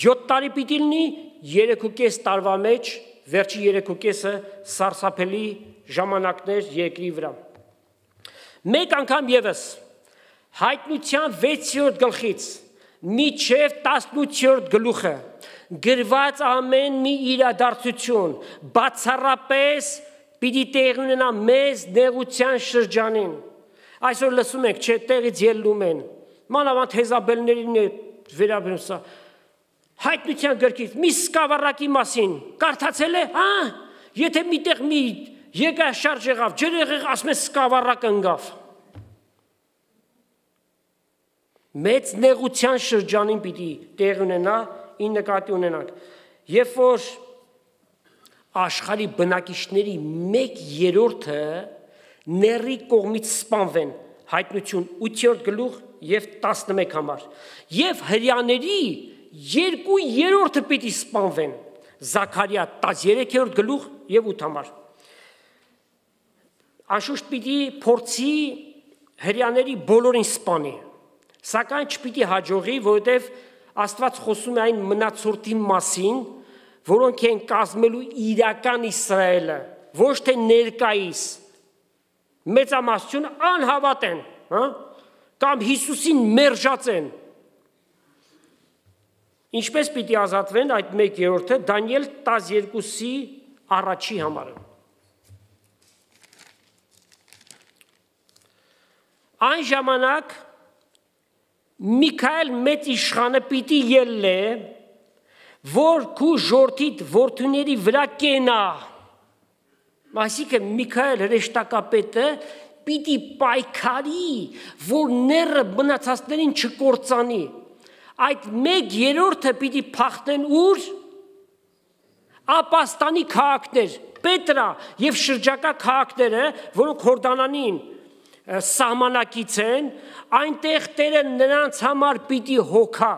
7 տարի պիտի լինի, 3.5 տարվա մեջ, վերջի 3.5-ը սարսափելի ժամանակներ երկրի վրա։ Մեկ անգամ եւս հայտնության 6-րդ գլխից միջև 18-րդ գլուխը գրված ամեն մի իրադարձություն բացառապես պիտի տեղի ունենա մեծ նեղության շրջանին։ Այսօր լսում եք, չէ, տեղից ելնում են, մանավանդ հեզաբելներին է վերաբերում սա, հայտնության գրքից մի սկավառակի մասին կարդացել է, եթե միտեղ մի երկաշարժ եղավ, ջրեղեղ ասում է սկավառակ ընկավ։ Մեծ նեղության շրջանին պիտի տեղ ունենա, ինչ նկատի ունենանք, երբ որ աշխարհի բնակիչների 1/3-ը ների կողմից սպանվեն, Հայտնություն 8-րդ գլուխ եւ 11 համար։ Եվ հրյաների 2/3-ը պիտի սպանվեն։ Զաքարիա 13-րդ գլուխ եւ 8 համար։ Անշուշտ պիտի փորձի հրյաների բոլորին սպանի, սակայն չպիտի հաջողի, որովհետեւ Աստված խոսում է այն մնացորդի մասին, որոնք են կազմելու իրական Իսրայելը, ոչ թե ներկայիս։ Մեծամասնությունը անհավատ են, կամ Հիսուսին մերժած են։ Ինչպես պիտի ազատվեն այդ 1/3-ը Դանիել 12-ի առաջի համարը։ Այն ժամանակ Միքայել մեծ իշխանը պիտի ելլե, որ քու ժողովրդիդ որդուների վրա կենա։ Այսինքն Միքայել հրեշտակապետը պիտի պայքարի, որ ները մնացածներին չկործանի։ Այդ 1/3-ը պիտի փախնեն ուր։ Ապաստանի քաղաքներ, Պետրա եւ շրջակա քաղաքները, որոնք Հորդանանին սահմանակից են, այնտեղ Տերը նրանց համար պիտի հոգա։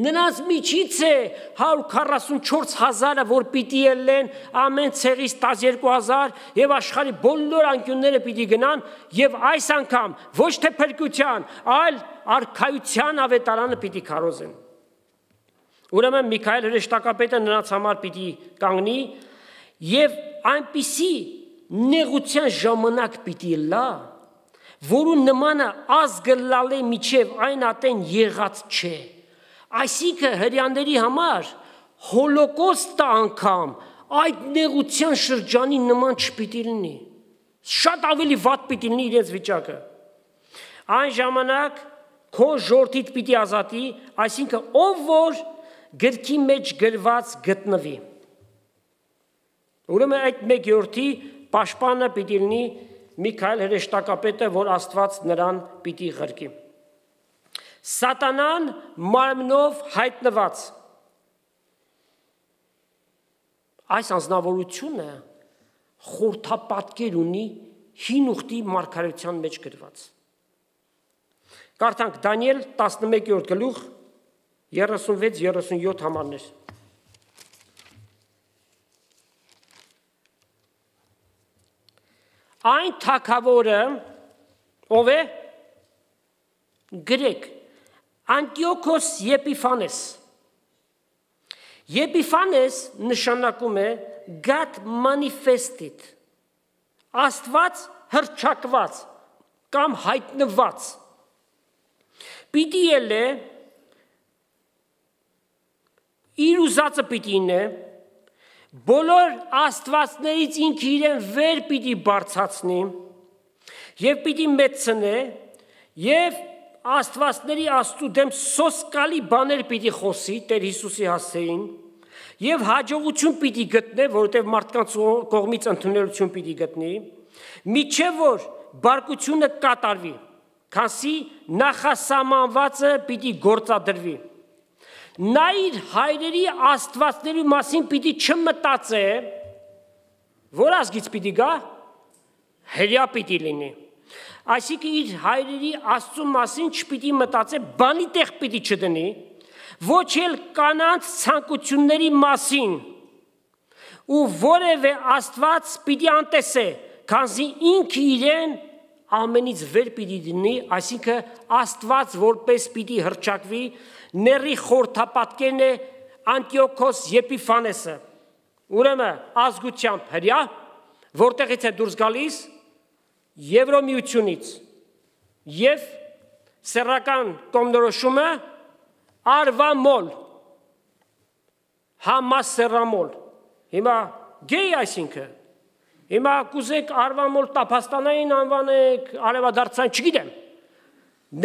Նրանց միջից է 144,000-ը, որ պիտի ելնեն, ամեն ցեղից 12,000 եւ աշխարհի բոլոր անկյունները պիտի գնան եւ այս անգամ ոչ թե փրկության, այլ արքայության ավետարանը պիտի քարոզեն։ Ուրեմն Միքայել հրեշտակապետը նրանց համար պիտի կանգնի եւ այնպիսի նեղության ժամանակ պիտի լա, որու նմանը ազգը լալե միջև այն ատեն եղած չէ։ Այսինքն հրյաների համար հոլոկոստը անգամ այդ նեղության շրջանի նման չպիտի լինի։ Շատ ավելի վատ պիտի լինի իրենց վիճակը։ Այն ժամանակ քո ժողովրդիդ պիտի ազատի, այսինքն ով որ գրքի մեջ գրված գտնվի։ Ուրեմն այդ 1/3-ի պաշտպանը պիտի լինի Միքայել հրեշտակապետը, որ Աստված նրան պիտի ղրկի։ Սատանան մարմնով հայտնված։ Այս անձնավորությունը խորհրդապատկեր ունի հին ուխտի մարգարեության մեջ գրված։ Կարդանք Դանիել 11-րդ գլուխ 36-37 համարներ։ Այն թագավորը, ով է, գրեք, Անտիոքոս Եփիֆանես։ Եփիֆանես նշանակում է God manifested, Աստված հռչակված կամ հայտնված։ Պիտի ելե, իր ուզածը պիտի ինե, բոլոր աստվածներից ինքը իրեն վեր պիտի բարձրացնի եւ պիտի մեծնե եւ աստվածների Աստծու դեմ սոսկալի բաներ պիտի խոսի Տեր Հիսուսի հասցեին եւ հաջողություն պիտի գտնե, որովհետեւ մարդկանց կողմից ընդունելություն պիտի գտնի, միջև որ բարկությունը կատարվի, քանսի նախասահմանվածը պիտի գործադրվի։ Նա իր հայրերի աստվածների մասին պիտի չմտածե, որ ազգից պիտի գա, հրյա պիտի լինի։ Այսինքն իր հայրերի Աստծու մասին չպիտի մտածե, բանի տեղ պիտի չդնի, ոչ էլ կանանց ցանկությունների մասին, ու որևէ Աստված պիտի անտեսե, քանզի ինքը իրեն ամենից վեր պիտի դնի, այսինքն Աստված որպես պիտի հռչակվի, ների խորհրդապատկերն է Անտիոքոս Եփիֆանեսը։ Ուրեմն ազգությամբ հրյա, որտեղից է դուրս գալիս Եվրոմիությունից եւ սեռական կողմնորոշումը արվամոլ, համասեռամոլ։ Հիմա գեյ այսինքն, հիմա կուզեք արվամոլ տափաստանային անվանեք, արևադարձային, չգիտեմ։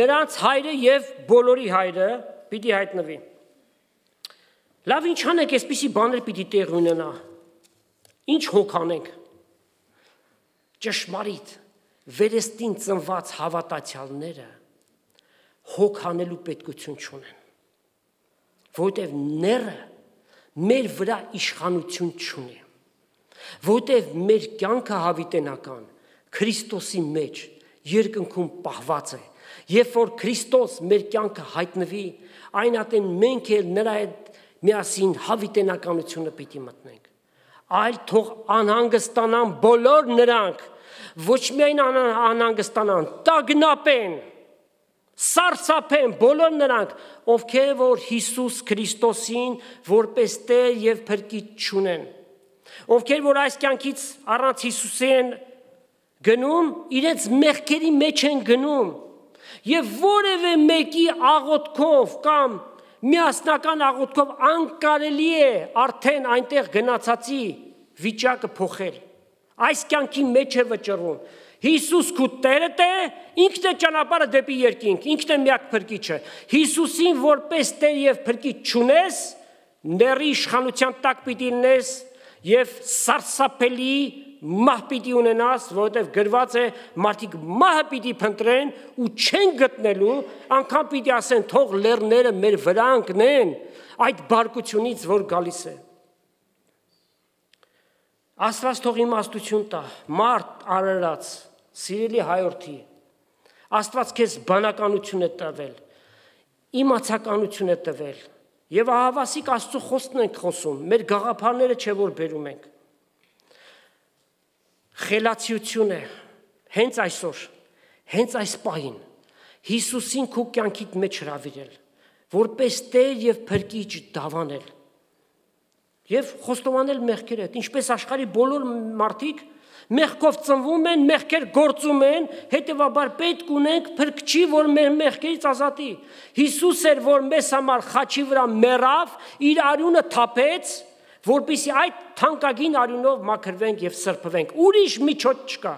Նրանց հայրը եւ բոլորի հայրը պիտի հայտնվի։ Լավ, ինչ անենք, այսպիսի բաներ պիտի տեղ ունենա։ Ինչ հոգ անենք։ Ճշմարիտ, վերստին ծնված հավատացյալները հոգ անելու պետքություն չունեն։ Որտեւ ները մեր վրա իշխանություն չունի։ Որտեւ մեր կյանքը հավիտենական Քրիստոսի մեջ երկնքում պահված է։ Երբ որ Քրիստոս մեր կյանքը հայտնվի, այն ատեն մենք էլ նրա հետ միասին հավիտենականությունը պիտի մտնենք։ Այլ թող անհանգստանան բոլոր նրանք, ոչ միայն անհանգստանան, տագնապեն, սարսափեն բոլոր նրանք, ովքեր որ Հիսուս Քրիստոսին որպես Տեր եւ Փրկիչ չունեն, ովքեր որ այս կյանքից առանց Հիսուսի են գնում, իրենց մեղքերի մեջ են գնում եւ որևէ մեկի աղոթքով կամ միասնական աղոթքով անկարելի է արդեն այնտեղ գնացածի վիճակը փոխել։ Այս կյանքի մեջ է վճռում։ Հիսուս քո Տերդ է, ինքն է ճանապարհը դեպի երկինք, ինքն է միակ Փրկիչը։ Հիսուսին որպես Տեր եւ Փրկիչ չունես, ների իշխանության տակ պիտի լինես եւ սարսափելի մահ պիտի ունենաս, որովհետև գրված է մարդիկ մահը պիտի փնտրեն ու չեն գտնելու, անգամ պիտի ասեն թող լեռները մեր վրա ընկնեն այդ բարկությունից, որ գալիս է։ Աստված թող իմաստություն տա, մարդ արարած, սիրելի հայրդի, Աստված քեզ բանականություն է տվել, իմացականություն է տվել, եւ ահավասիկ Աստծո խոսքն ենք խոսում, մեր գաղափարները չէ որ բերում ենք։ Խելացիություն է, հենց այսօր, հենց այս պահին, Հիսուսին քո կյանքիդ մեջ հրավիրել, որպես Տեր եւ Փրկիչ դավանել եւ խոստովանել մեղքերը, ինչպես աշխարհի բոլոր մարդիկ մեղքով ծնվում են, մեղքեր գործում են, հետեւաբար պետք ունենք Փրկչի, որ մեր մեղքերից ազատի։ Հիսուս էր, որ մեզ համար խաչի վրա մեռավ, իր արյունը թափեց, որպեսզի այդ թանկագին արյունով մաքրվենք եւ սրբվենք։ Ուրիշ միջոց չկա։